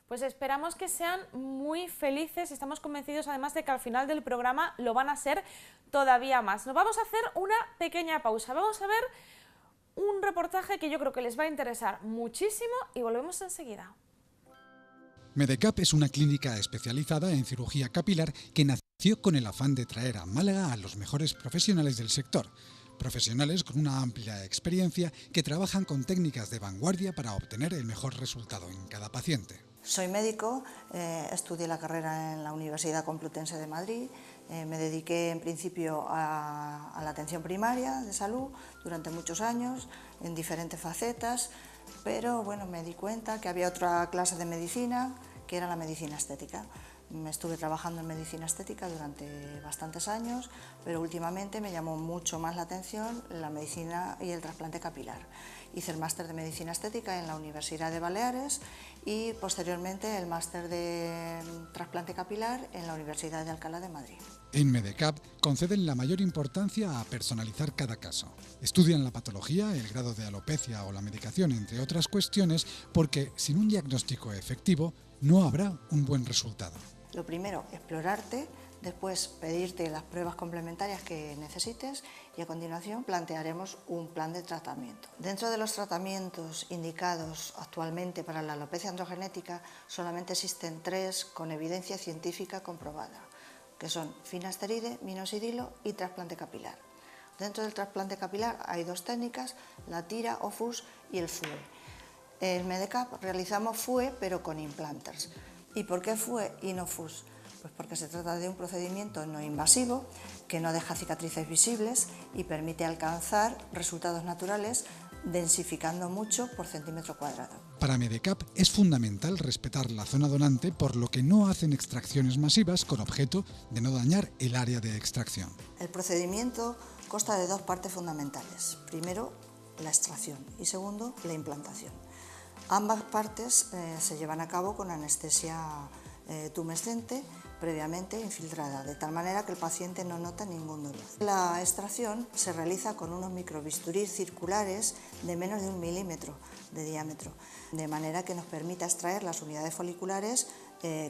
Pues esperamos que sean muy felices, estamos convencidos además de que al final del programa lo van a ser todavía más. Nos vamos a hacer una pequeña pausa, vamos a ver un reportaje que yo creo que les va a interesar muchísimo y volvemos enseguida. Medecap es una clínica especializada en cirugía capilar que nació con el afán de traer a Málaga a los mejores profesionales del sector. Profesionales con una amplia experiencia que trabajan con técnicas de vanguardia para obtener el mejor resultado en cada paciente. Soy médico, estudié la carrera en la Universidad Complutense de Madrid, me dediqué en principio a la atención primaria de salud durante muchos años, en diferentes facetas, pero bueno, me di cuenta que había otra clase de medicina, que era la medicina estética. Estuve trabajando en medicina estética durante bastantes años, pero últimamente me llamó mucho más la atención la medicina y el trasplante capilar. Hice el máster de medicina estética en la Universidad de Baleares y posteriormente el máster de trasplante capilar en la Universidad de Alcalá de Madrid. En Medecap conceden la mayor importancia a personalizar cada caso. Estudian la patología, el grado de alopecia o la medicación, entre otras cuestiones, porque sin un diagnóstico efectivo no habrá un buen resultado. Lo primero, explorarte, después pedirte las pruebas complementarias que necesites y a continuación plantearemos un plan de tratamiento. Dentro de los tratamientos indicados actualmente para la alopecia androgenética solamente existen 3 con evidencia científica comprobada, que son finasteride, minoxidilo y trasplante capilar. Dentro del trasplante capilar hay 2 técnicas, la tira o FUS y el FUE. En Medecap realizamos FUE pero con implanters. ¿Y por qué FUE y no FUS? Pues porque se trata de un procedimiento no invasivo que no deja cicatrices visibles y permite alcanzar resultados naturales densificando mucho por centímetro cuadrado. Para Medecap es fundamental respetar la zona donante, por lo que no hacen extracciones masivas con objeto de no dañar el área de extracción. El procedimiento consta de 2 partes fundamentales. Primero, la extracción y segundo, la implantación. Ambas partes se llevan a cabo con anestesia tumescente previamente infiltrada, de tal manera que el paciente no nota ningún dolor. La extracción se realiza con unos microbisturís circulares de menos de 1 milímetro de diámetro, de manera que nos permita extraer las unidades foliculares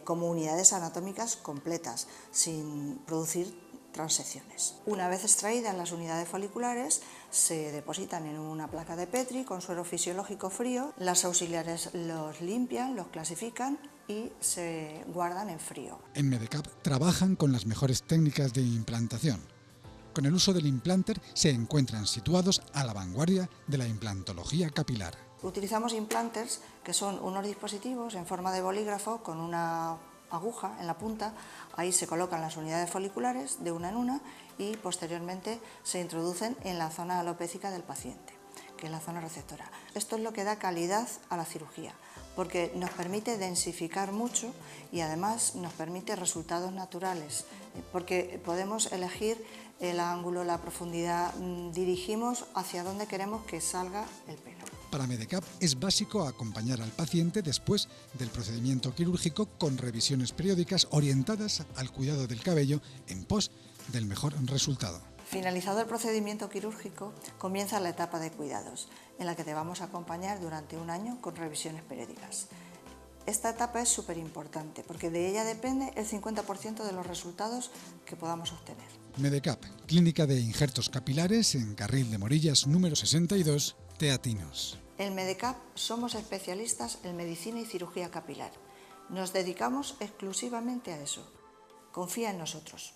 como unidades anatómicas completas, sin producir transecciones. Una vez extraídas las unidades foliculares, se depositan en una placa de Petri con suero fisiológico frío. Las auxiliares los limpian, los clasifican y se guardan en frío. En Medecap trabajan con las mejores técnicas de implantación. Con el uso del implanter se encuentran situados a la vanguardia de la implantología capilar. Utilizamos implanters, que son unos dispositivos en forma de bolígrafo con una aguja en la punta. Ahí se colocan las unidades foliculares de una en una y posteriormente se introducen en la zona alopécica del paciente, que es la zona receptora. Esto es lo que da calidad a la cirugía, porque nos permite densificar mucho y además nos permite resultados naturales, porque podemos elegir el ángulo, la profundidad, dirigimos hacia dónde queremos que salga el pelo. Para Medecap es básico acompañar al paciente después del procedimiento quirúrgico con revisiones periódicas orientadas al cuidado del cabello en pos del mejor resultado. Finalizado el procedimiento quirúrgico, comienza la etapa de cuidados, en la que te vamos a acompañar durante 1 año con revisiones periódicas. Esta etapa es súper importante porque de ella depende el 50% de los resultados que podamos obtener. Medecap, clínica de injertos capilares en Carril de Morillas número 62, Teatinos. En Medecap somos especialistas en medicina y cirugía capilar. Nos dedicamos exclusivamente a eso. Confía en nosotros.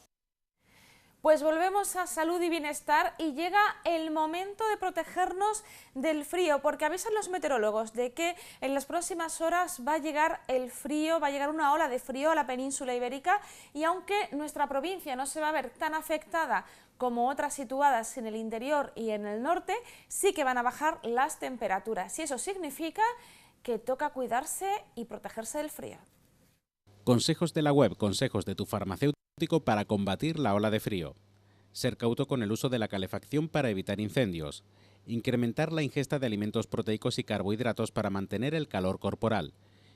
Pues volvemos a salud y bienestar y llega el momento de protegernos del frío, porque avisan los meteorólogos de que en las próximas horas va a llegar el frío, va a llegar una ola de frío a la península ibérica, y aunque nuestra provincia no se va a ver tan afectada como otras situadas en el interior y en el norte, sí que van a bajar las temperaturas y eso significa que toca cuidarse y protegerse del frío. Consejos de la web Consejos de tu farmacéutico para combatir la ola de frío. Ser cauto con el uso de la calefacción para evitar incendios. Incrementar la ingesta de alimentos proteicos y carbohidratos para mantener el calor corporal.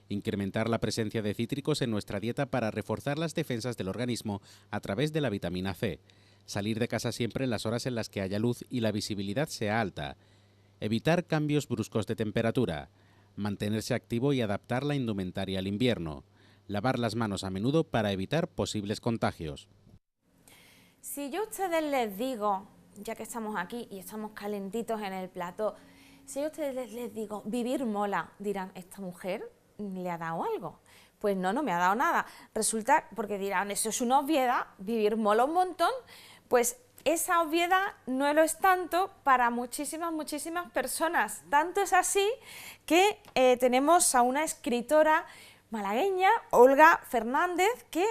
Incrementar la presencia de cítricos en nuestra dieta para reforzar las defensas del organismo a través de la vitamina C. Salir de casa siempre en las horas en las que haya luz y la visibilidad sea alta. Evitar cambios bruscos de temperatura. Mantenerse activo y adaptar la indumentaria al invierno. Lavar las manos a menudo para evitar posibles contagios. Si yo a ustedes les digo, ya que estamos aquí y estamos calentitos en el plató, si yo a ustedes les digo vivir mola, dirán, ¿esta mujer le ha dado algo? Pues no, no me ha dado nada. Resulta, porque dirán, eso es una obviedad, vivir mola un montón. Pues esa obviedad no lo es tanto para muchísimas personas. Tanto es así que tenemos a una escritora malagueña, Olga Fernández, que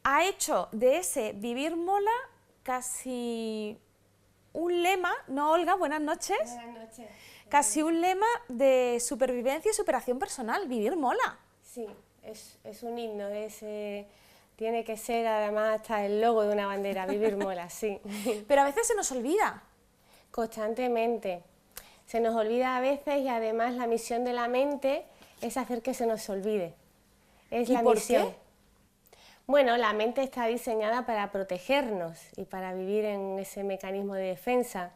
ha hecho de ese vivir mola casi un lema, ¿no, Olga? Buenas noches. Buenas noches. Casi un lema de supervivencia y superación personal, vivir mola. Sí, es un himno, tiene que ser además hasta el logo de una bandera, Vivir mola, sí. Pero a veces se nos olvida. Constantemente. Se nos olvida a veces y además la misión de la mente es hacer que se nos olvide. Es ¿Y la por misión. qué? Bueno, la mente está diseñada para protegernos y para vivir en ese mecanismo de defensa.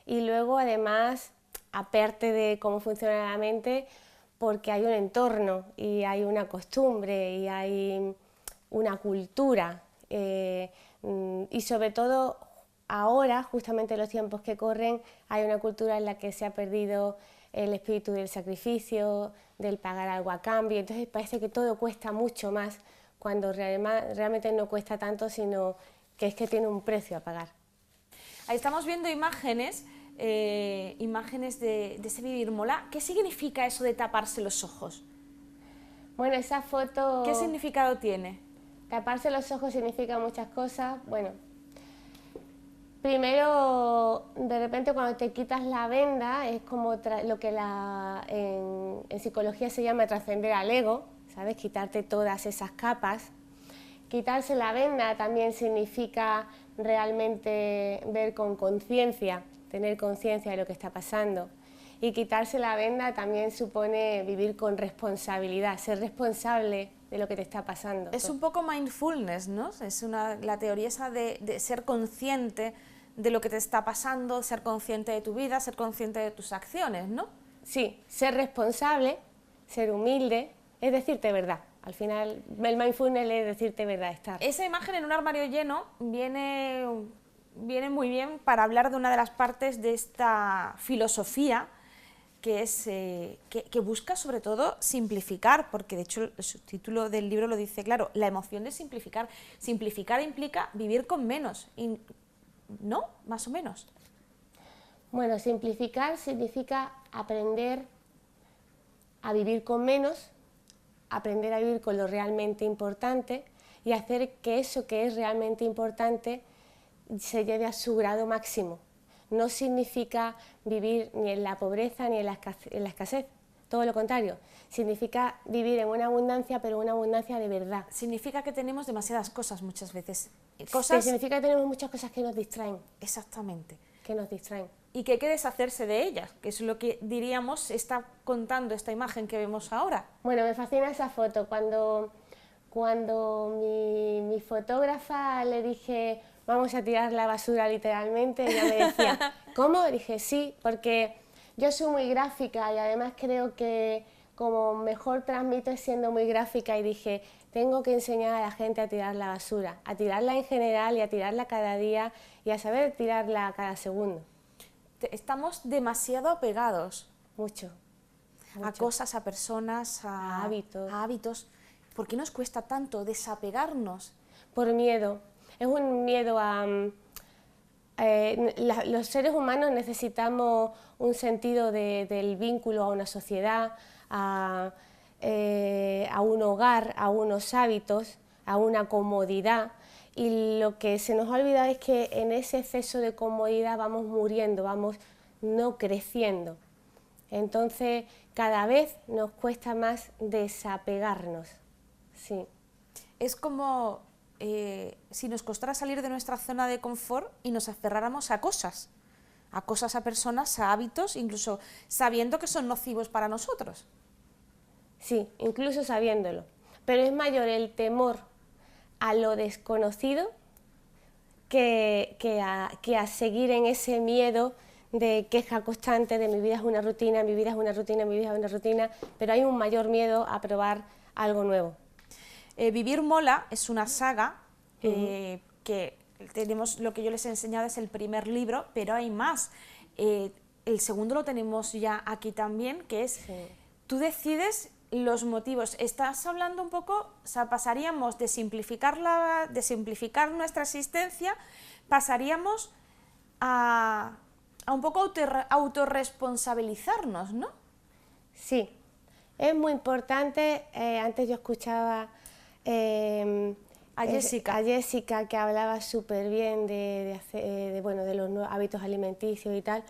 Y luego, además, aparte de cómo funciona la mente, porque hay un entorno y hay una costumbre y hay una cultura. Y sobre todo, ahora, justamente en los tiempos que corren, hay una cultura en la que se ha perdido el espíritu del sacrificio, del pagar algo a cambio. Entonces parece que todo cuesta mucho más, cuando realmente no cuesta tanto, sino que es que tiene un precio a pagar. Ahí estamos viendo imágenes, imágenes de ese vivir mola. ¿Qué significa eso de taparse los ojos? Bueno, esa foto... ¿Qué significado tiene? Taparse los ojos significa muchas cosas. Bueno, primero, de repente cuando te quitas la venda, es como lo que en psicología se llama trascender al ego, ¿sabes? Quitarte todas esas capas. Quitarse la venda también significa realmente ver con conciencia, tener conciencia de lo que está pasando. Y quitarse la venda también supone vivir con responsabilidad, ser responsable de lo que te está pasando. Es un poco mindfulness, ¿no? Es la teoría esa de ser consciente de lo que te está pasando, ser consciente de tu vida, ser consciente de tus acciones, ¿no? Sí, ser responsable, ser humilde, es decirte verdad. Al final, el mindfulness es decirte verdad, estar. Esa imagen en un armario lleno viene muy bien para hablar de una de las partes de esta filosofía que es que busca sobre todo simplificar, porque de hecho el subtítulo del libro lo dice claro, la emoción de simplificar. Simplificar implica vivir con menos, ¿no? Más o menos. Bueno, simplificar significa aprender a vivir con menos, aprender a vivir con lo realmente importante y hacer que eso que es realmente importante se lleve a su grado máximo. No significa vivir ni en la pobreza ni en la escasez, todo lo contrario. Significa vivir en una abundancia, pero una abundancia de verdad. Significa que tenemos demasiadas cosas muchas veces. Significa que tenemos muchas cosas que nos distraen. Exactamente. Que nos distraen. Y que hay que deshacerse de ellas, que es lo que diríamos está contando esta imagen que vemos ahora. Bueno, me fascina esa foto. Cuando mi fotógrafa le dije, vamos a tirar la basura literalmente, ella me decía, ¿cómo? Dije, sí, porque yo soy muy gráfica y además creo que como mejor transmito es siendo muy gráfica y dije, tengo que enseñar a la gente a tirar la basura, a tirarla en general y a tirarla cada día y a saber tirarla cada segundo. Estamos demasiado apegados. Mucho. A cosas, a personas, a hábitos. ¿Por qué nos cuesta tanto desapegarnos? Por miedo. Es un miedo a... los seres humanos necesitamos un sentido del vínculo a una sociedad, a un hogar, a unos hábitos, a una comodidad. Y lo que se nos ha olvidado es que en ese exceso de comodidad vamos muriendo, vamos no creciendo. Entonces, cada vez nos cuesta más desapegarnos. Sí. Es como si nos costara salir de nuestra zona de confort y nos aferráramos a cosas, a personas, a hábitos, incluso sabiendo que son nocivos para nosotros. Sí, incluso sabiéndolo. Pero es mayor el temor a lo desconocido que a seguir en ese miedo de queja constante de mi vida es una rutina, mi vida es una rutina, mi vida es una rutina, pero hay un mayor miedo a probar algo nuevo. Vivir mola es una saga que tenemos, lo que yo les he enseñado es el primer libro, pero hay más. El segundo lo tenemos ya aquí también, que es, tú decides los motivos. Estás hablando un poco, o sea, pasaríamos de simplificar nuestra existencia, pasaríamos a un poco autorresponsabilizarnos, ¿no? Sí, es muy importante. Antes yo escuchaba a Jessica que hablaba súper bien de los nuevos hábitos alimenticios y tal,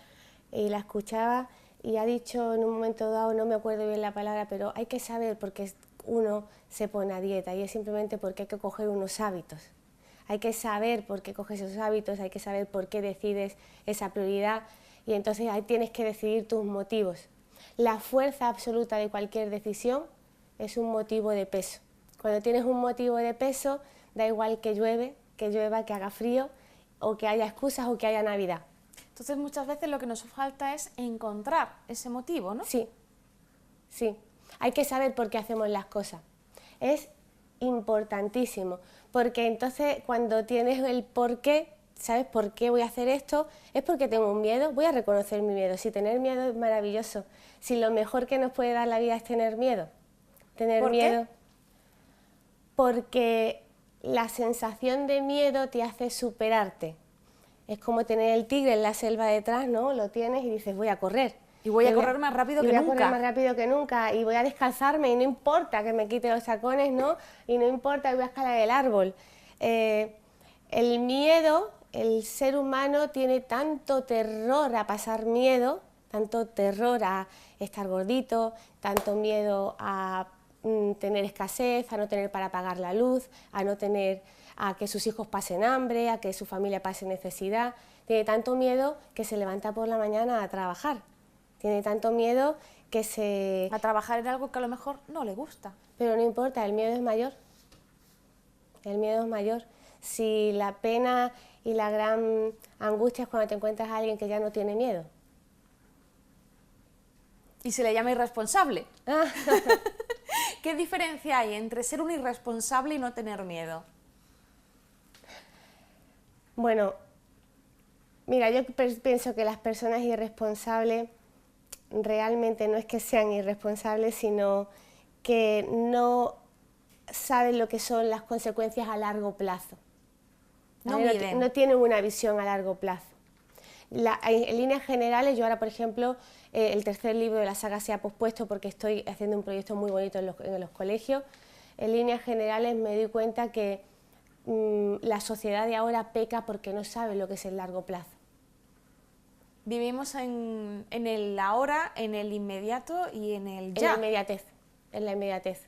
y la escuchaba y ha dicho en un momento dado, no me acuerdo bien la palabra, pero hay que saber, porque uno se pone a dieta, y es simplemente porque hay que coger unos hábitos. Hay que saber por qué coges esos hábitos, hay que saber por qué decides esa prioridad, y entonces ahí tienes que decidir tus motivos. La fuerza absoluta de cualquier decisión es un motivo de peso. Cuando tienes un motivo de peso, da igual que llueva, que haga frío, o que haya excusas o que haya Navidad. Entonces muchas veces lo que nos falta es encontrar ese motivo, ¿no? Sí, sí. Hay que saber por qué hacemos las cosas. Es importantísimo, porque entonces cuando tienes el por qué, ¿sabes por qué voy a hacer esto? Es porque tengo un miedo, voy a reconocer mi miedo. Si tener miedo es maravilloso, si lo mejor que nos puede dar la vida es tener miedo. ¿Por qué? Porque la sensación de miedo te hace superarte. Es como tener el tigre en la selva detrás, ¿no? Lo tienes y dices, voy a correr. Y voy a correr más rápido que nunca. Voy a correr más rápido que nunca y voy a descalzarme y no importa que me quite los tacones, ¿no? Y no importa que voy a escalar el árbol. El miedo, el ser humano tiene tanto terror a pasar miedo, tanto terror a estar gordito, tanto miedo a tener escasez, a no tener para pagar la luz, a que sus hijos pasen hambre, a que su familia pase necesidad. Tiene tanto miedo que se levanta por la mañana a trabajar. Tiene tanto miedo que a trabajar en algo que a lo mejor no le gusta. Pero no importa, el miedo es mayor. El miedo es mayor. Si la pena y la gran angustia es cuando te encuentras a alguien que ya no tiene miedo. Y se le llama irresponsable. ¿Qué diferencia hay entre ser un irresponsable y no tener miedo? Bueno, mira, yo pienso que las personas irresponsables realmente no es que sean irresponsables, sino que no saben lo que son las consecuencias a largo plazo. No tienen una visión a largo plazo. En líneas generales, yo ahora, por ejemplo, el tercer libro de la saga se ha pospuesto porque estoy haciendo un proyecto muy bonito en los colegios. En líneas generales me doy cuenta que la sociedad de ahora peca porque no sabe lo que es el largo plazo. Vivimos en el ahora, en el inmediato y en el ya. En la inmediatez.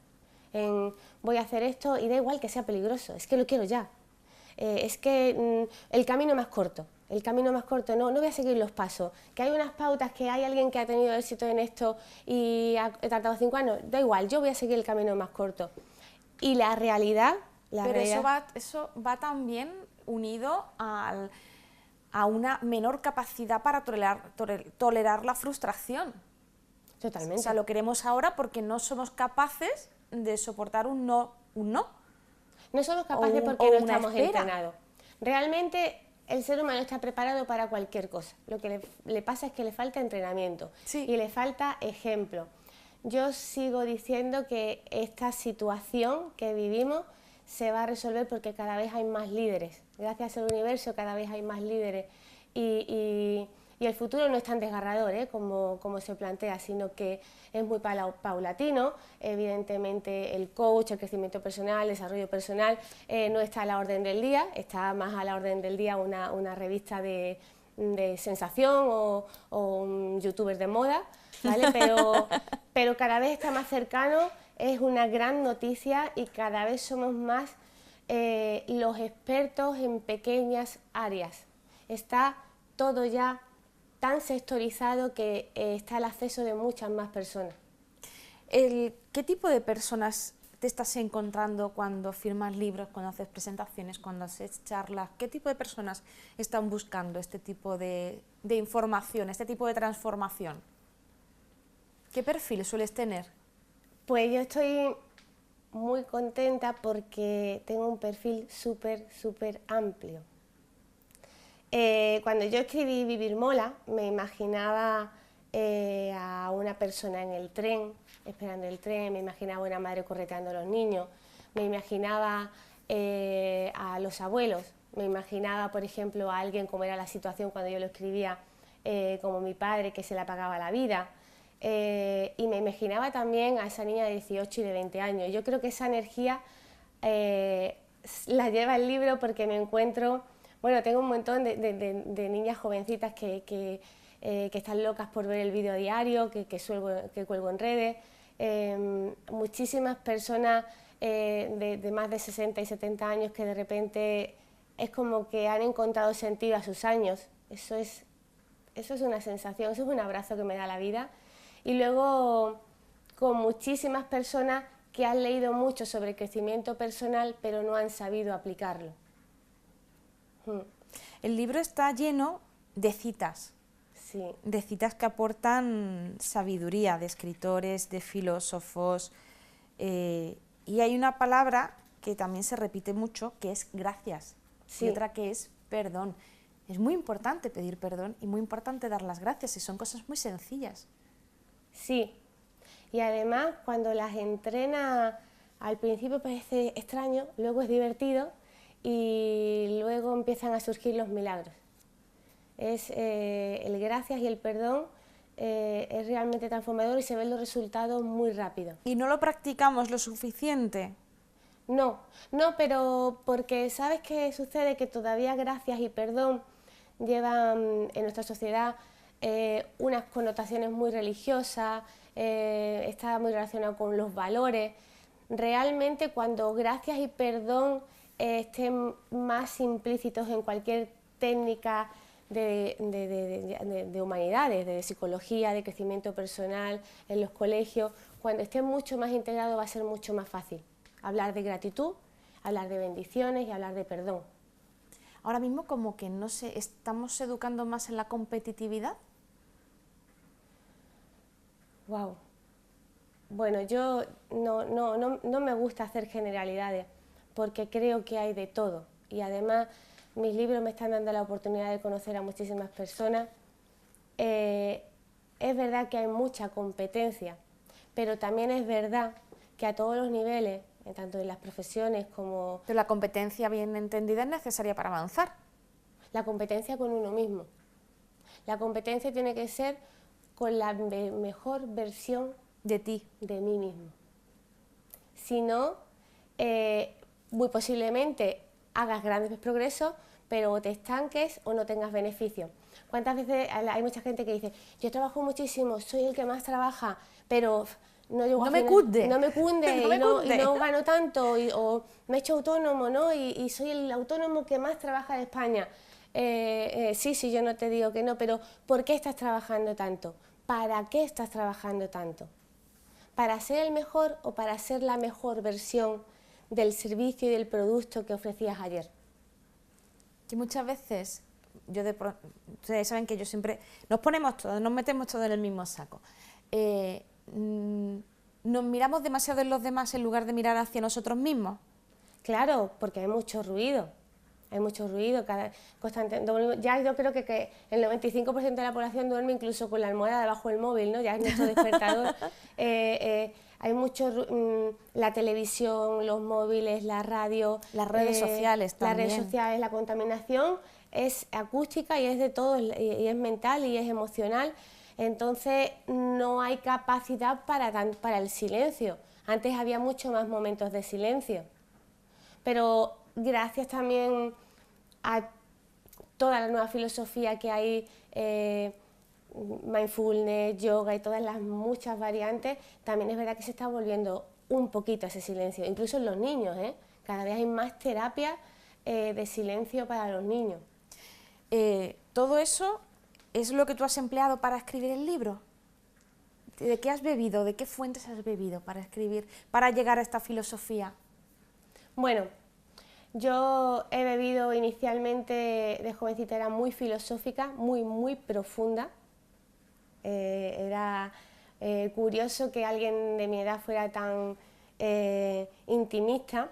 Voy a hacer esto y da igual que sea peligroso, es que lo quiero ya. Es que el camino más corto, no voy a seguir los pasos. Que hay unas pautas, que hay alguien que ha tenido éxito en esto y ha tardado 5 años, da igual, yo voy a seguir el camino más corto. Y la realidad... Eso va también unido a una menor capacidad para tolerar la frustración. Totalmente. O sea, lo queremos ahora porque no somos capaces de soportar un no. No somos capaces porque no estamos entrenados. Realmente el ser humano está preparado para cualquier cosa. Lo que le pasa es que le falta entrenamiento y le falta ejemplo. Yo sigo diciendo que esta situación que vivimos se va a resolver porque cada vez hay más líderes. Gracias al universo cada vez hay más líderes y el futuro no es tan desgarrador como se plantea, sino que es muy paulatino. Evidentemente el coach, el crecimiento personal, el desarrollo personal no está a la orden del día, está más a la orden del día una revista de sensación o un youtuber de moda, ¿vale? pero cada vez está más cercano. Es una gran noticia y cada vez somos más los expertos en pequeñas áreas. Está todo ya tan sectorizado que está el acceso de muchas más personas. ¿Qué tipo de personas te estás encontrando cuando firmas libros, cuando haces presentaciones, cuando haces charlas? ¿Qué tipo de personas están buscando este tipo de información, este tipo de transformación? ¿Qué perfil sueles tener? Pues yo estoy muy contenta porque tengo un perfil súper amplio. Cuando yo escribí Vivir Mola, me imaginaba a una persona en el tren, esperando el tren, me imaginaba a una madre correteando a los niños, me imaginaba a los abuelos, me imaginaba, por ejemplo, a alguien como era la situación cuando yo lo escribía, como mi padre, que se le apagaba la vida. Y me imaginaba también a esa niña de 18 y de 20 años. Yo creo que esa energía la lleva el libro porque me encuentro, bueno, tengo un montón de niñas jovencitas que están locas por ver el vídeo diario, que cuelgo en redes, muchísimas personas de más de 60 y 70 años que de repente es como que han encontrado sentido a sus años. Eso es una sensación, eso es un abrazo que me da la vida. Y luego con muchísimas personas que han leído mucho sobre crecimiento personal pero no han sabido aplicarlo. El libro está lleno de citas. Sí. De citas que aportan sabiduría de escritores, de filósofos, y hay una palabra que también se repite mucho, que es gracias, Sí. y otra que es perdón. Es muy importante pedir perdón y muy importante dar las gracias, y son cosas muy sencillas. Sí, y además cuando las entrena al principio parece extraño, luego es divertido y luego empiezan a surgir los milagros. El gracias y el perdón es realmente transformador y se ven los resultados muy rápido. ¿Y no lo practicamos lo suficiente? No, pero porque ¿sabes qué sucede? Que todavía gracias y perdón llevan en nuestra sociedad unas connotaciones muy religiosas, está muy relacionado con los valores. Realmente cuando gracias y perdón estén más implícitos en cualquier técnica de humanidades, de psicología, de crecimiento personal, en los colegios, cuando estén mucho más integrados va a ser mucho más fácil hablar de gratitud, hablar de bendiciones y hablar de perdón. Ahora mismo como que no sé, ¿estamos educando más en la competitividad? Wow. Bueno, yo no me gusta hacer generalidades porque creo que hay de todo y además mis libros me están dando la oportunidad de conocer a muchísimas personas. Es verdad que hay mucha competencia, pero también es verdad que a todos los niveles, tanto en las profesiones como... Pero la competencia bien entendida es necesaria para avanzar. La competencia con uno mismo. La competencia tiene que ser con la mejor versión De ti. de mí mismo. Si no, muy posiblemente hagas grandes progresos, pero o te estanques o no tengas beneficio. ¿Cuántas veces hay mucha gente que dice, yo trabajo muchísimo, soy el que más trabaja, pero no llego No me cunde. no me cunde, No me y cunde. no gano tanto, o me he hecho autónomo, ¿no? Y soy el autónomo que más trabaja de España. Sí, yo no te digo que no, pero ¿por qué estás trabajando tanto? ¿Para qué estás trabajando tanto? ¿Para ser el mejor o para ser la mejor versión del servicio y del producto que ofrecías ayer? Que muchas veces, ustedes saben que yo siempre, nos ponemos todos, nos metemos todos en el mismo saco. Nos miramos demasiado en los demás en lugar de mirar hacia nosotros mismos. Claro, porque hay mucho ruido. Hay mucho ruido, constante. Ya yo creo que el 95% de la población duerme incluso con la almohada debajo del móvil, ¿no? Ya es nuestro despertador. Hay mucho, la televisión, los móviles, la radio, Las redes sociales también. Las redes sociales, la contaminación es acústica y es de todo, y es mental y es emocional. Entonces no hay capacidad para el silencio. Antes había mucho más momentos de silencio. Pero gracias también a toda la nueva filosofía que hay, mindfulness, yoga y todas las muchas variantes, también es verdad que se está volviendo un poquito ese silencio, incluso en los niños, cada vez hay más terapia de silencio para los niños. Todo eso es lo que tú has empleado para escribir el libro. ¿De qué has bebido? ¿De qué fuentes has bebido para escribir, para llegar a esta filosofía? Bueno, yo he bebido inicialmente, de jovencita era muy filosófica, muy profunda. Era curioso que alguien de mi edad fuera tan intimista.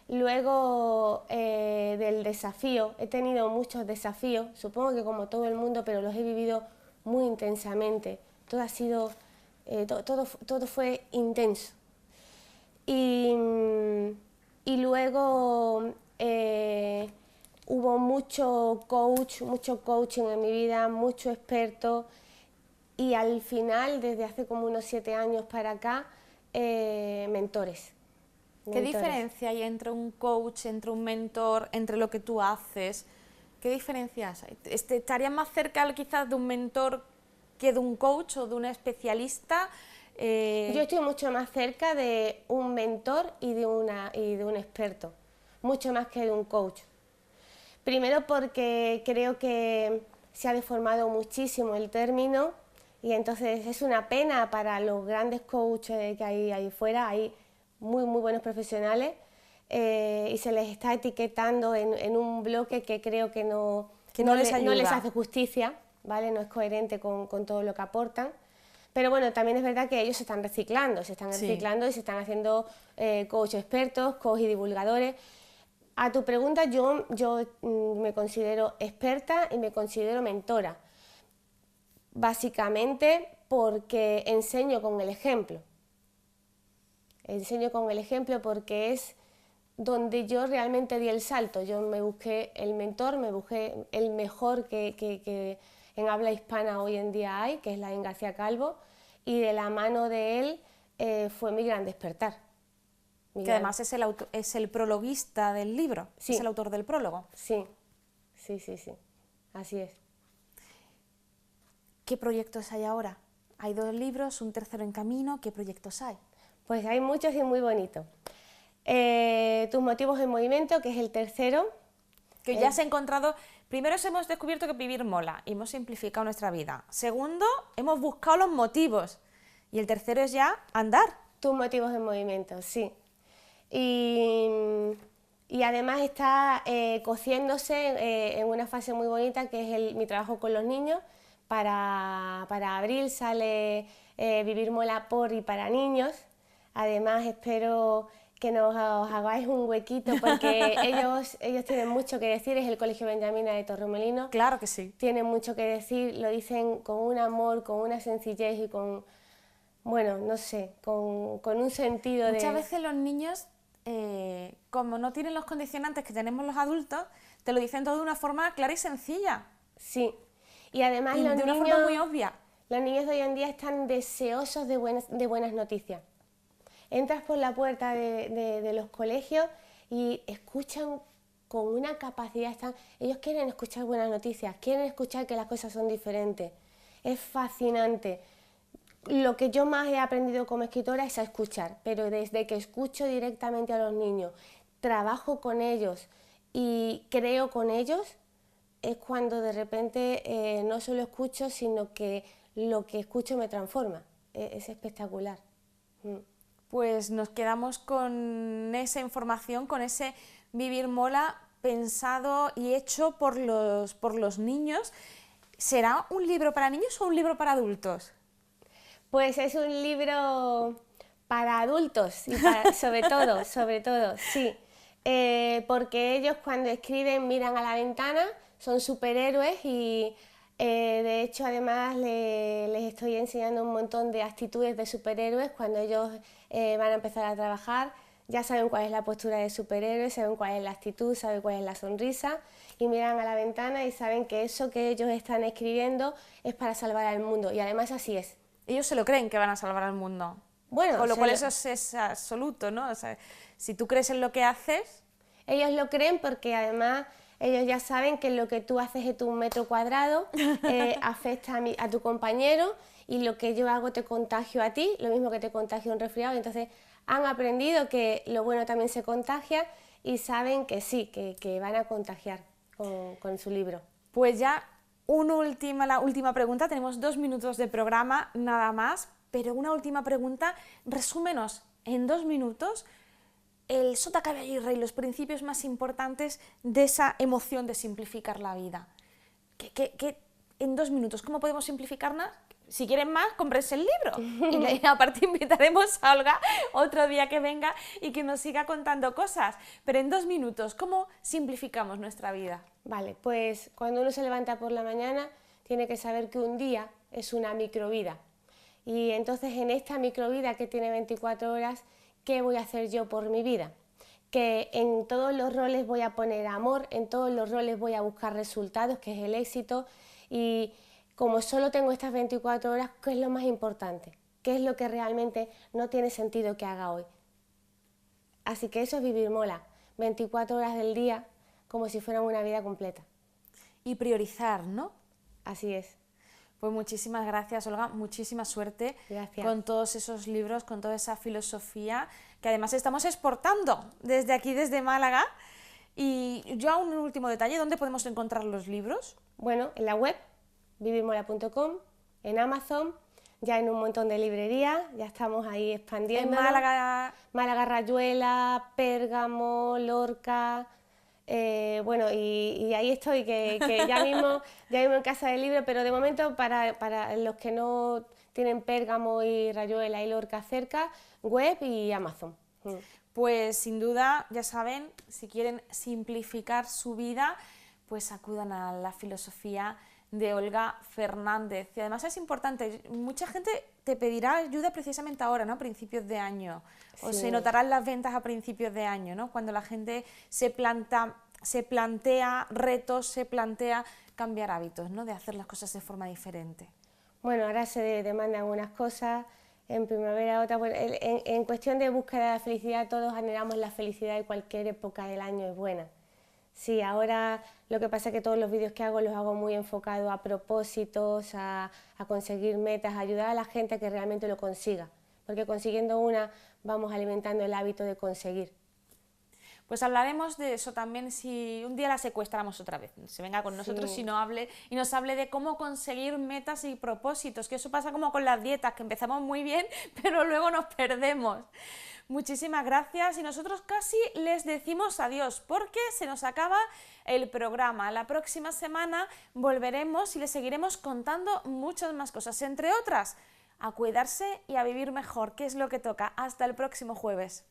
Luego del desafío, he tenido muchos desafíos, supongo que como todo el mundo, pero los he vivido muy intensamente. Todo ha sido, todo fue intenso. Y luego hubo mucho coaching en mi vida, mucho experto, y al final, desde hace como unos 7 años para acá, mentores. ¿Qué diferencia hay entre un coach, entre un mentor, entre lo que tú haces? ¿Qué diferencias hay? ¿Estarías más cerca quizás de un mentor que de un coach o de un especialista? Yo estoy mucho más cerca de un mentor y de un experto, mucho más que de un coach. Primero porque creo que se ha deformado muchísimo el término y entonces es una pena para los grandes coaches que hay ahí fuera, hay muy buenos profesionales y se les está etiquetando en un bloque que creo que no les hace justicia, ¿vale? No es coherente con todo lo que aportan. Pero bueno, también es verdad que ellos se están reciclando y se están haciendo coach expertos, coach y divulgadores. A tu pregunta, yo me considero experta y me considero mentora, básicamente porque enseño con el ejemplo. Enseño con el ejemplo porque es donde yo realmente di el salto. Yo me busqué el mentor, me busqué el mejor que en habla hispana hoy en día hay, que es Laín García Calvo, y de la mano de él fue mi gran despertar. Que además es el prologuista del libro, sí. Es el autor del prólogo. Sí, así es. ¿Qué proyectos hay ahora? Hay 2 libros, un tercero en camino, ¿qué proyectos hay? Pues hay muchos y muy bonitos. Tus motivos en movimiento, que es el tercero. Que ya se ha encontrado, primero hemos descubierto que vivir mola y hemos simplificado nuestra vida. Segundo, hemos buscado los motivos. Y el tercero es ya andar. Tus motivos en movimiento, sí. Y además está cociéndose en una fase muy bonita que es mi trabajo con los niños. Para abril sale Vivir Mola por y para niños. Además espero que os hagáis un huequito porque ellos tienen mucho que decir. Es el Colegio Benjamina de Torremolinos. Claro que sí. Tienen mucho que decir, lo dicen con un amor, con una sencillez y con, bueno, no sé, con un sentido de... Muchas veces los niños, como no tienen los condicionantes que tenemos los adultos, te lo dicen todo de una forma clara y sencilla. Sí, y además de una forma muy obvia. Los niños de hoy en día están deseosos de buenas noticias. Entras por la puerta de los colegios y escuchan con una capacidad, ellos quieren escuchar buenas noticias, quieren escuchar que las cosas son diferentes. Es fascinante. Lo que yo más he aprendido como escritora es a escuchar, pero desde que escucho directamente a los niños, trabajo con ellos y creo con ellos, es cuando de repente no solo escucho, sino que lo que escucho me transforma. Es espectacular. Pues nos quedamos con esa información, con ese Vivir Mola pensado y hecho por los niños. ¿Será un libro para niños o un libro para adultos? Pues es un libro para adultos, y sobre todo, sí. Porque ellos cuando escriben miran a la ventana, son superhéroes y de hecho además les estoy enseñando un montón de actitudes de superhéroes. Cuando ellos van a empezar a trabajar ya saben cuál es la postura de superhéroe, saben cuál es la actitud, saben cuál es la sonrisa y miran a la ventana y saben que eso que ellos están escribiendo es para salvar al mundo y además así es. Ellos se lo creen que van a salvar al mundo. Bueno, con lo cual eso es absoluto, ¿no? O sea, si tú crees en lo que haces... Ellos lo creen porque además ellos ya saben que lo que tú haces en tu metro cuadrado afecta a tu compañero y lo que yo hago te contagio a ti, lo mismo que te contagio un resfriado. Entonces han aprendido que lo bueno también se contagia y saben que sí, que van a contagiar con su libro. Pues ya la última pregunta, tenemos 2 minutos de programa nada más, pero una última pregunta, resúmenos en 2 minutos el Sota Cabe Aguirre y los principios más importantes de esa emoción de simplificar la vida. En 2 minutos, ¿cómo podemos simplificarla? Si quieren más, cómprense el libro. Y aparte invitaremos a Olga otro día que venga y que nos siga contando cosas. Pero en 2 minutos, ¿cómo simplificamos nuestra vida? Vale, pues cuando uno se levanta por la mañana tiene que saber que un día es una microvida. Y entonces en esta microvida que tiene 24 horas, ¿qué voy a hacer yo por mi vida? Que en todos los roles voy a poner amor, en todos los roles voy a buscar resultados, que es el éxito. Y como solo tengo estas 24 horas, ¿qué es lo más importante? ¿Qué es lo que realmente no tiene sentido que haga hoy? Así que eso es vivir mola, 24 horas del día como si fuera una vida completa. Y priorizar, ¿no? Así es. Pues muchísimas gracias, Olga, muchísima suerte Gracias. con todos esos libros, con toda esa filosofía que además estamos exportando desde aquí, desde Málaga. Y ya un último detalle, ¿dónde podemos encontrar los libros? Bueno, en la web, vivirmola.com, en Amazon, ya en un montón de librerías, ya estamos ahí expandiendo. En Málaga. Málaga, Rayuela, Pérgamo, Lorca, bueno, y ahí estoy, que ya mismo en Casa del Libro, pero de momento para los que no tienen Pérgamo y Rayuela y Lorca cerca, web y Amazon. Pues sin duda, ya saben, si quieren simplificar su vida, pues acudan a la filosofía de Olga Fernández. Y además es importante, mucha gente te pedirá ayuda precisamente ahora, ¿no? A principios de año, o Sí. se notarán las ventas a principios de año, ¿no? Cuando la gente se plantea retos, se plantea cambiar hábitos, ¿no? De hacer las cosas de forma diferente. Bueno, ahora se demandan unas cosas, en primavera otras. Bueno, en cuestión de búsqueda de la felicidad, todos anhelamos la felicidad y cualquier época del año es buena. Sí, ahora lo que pasa es que todos los vídeos que hago los hago muy enfocados a propósitos, a conseguir metas, a ayudar a la gente a que realmente lo consiga, porque consiguiendo una vamos alimentando el hábito de conseguir. Pues hablaremos de eso también si un día la secuestramos otra vez, se venga con nosotros Sí. y nos hable de cómo conseguir metas y propósitos, que eso pasa como con las dietas, que empezamos muy bien, pero luego nos perdemos. Muchísimas gracias y nosotros casi les decimos adiós porque se nos acaba el programa. La próxima semana volveremos y les seguiremos contando muchas más cosas, entre otras, a cuidarse y a vivir mejor, que es lo que toca. Hasta el próximo jueves.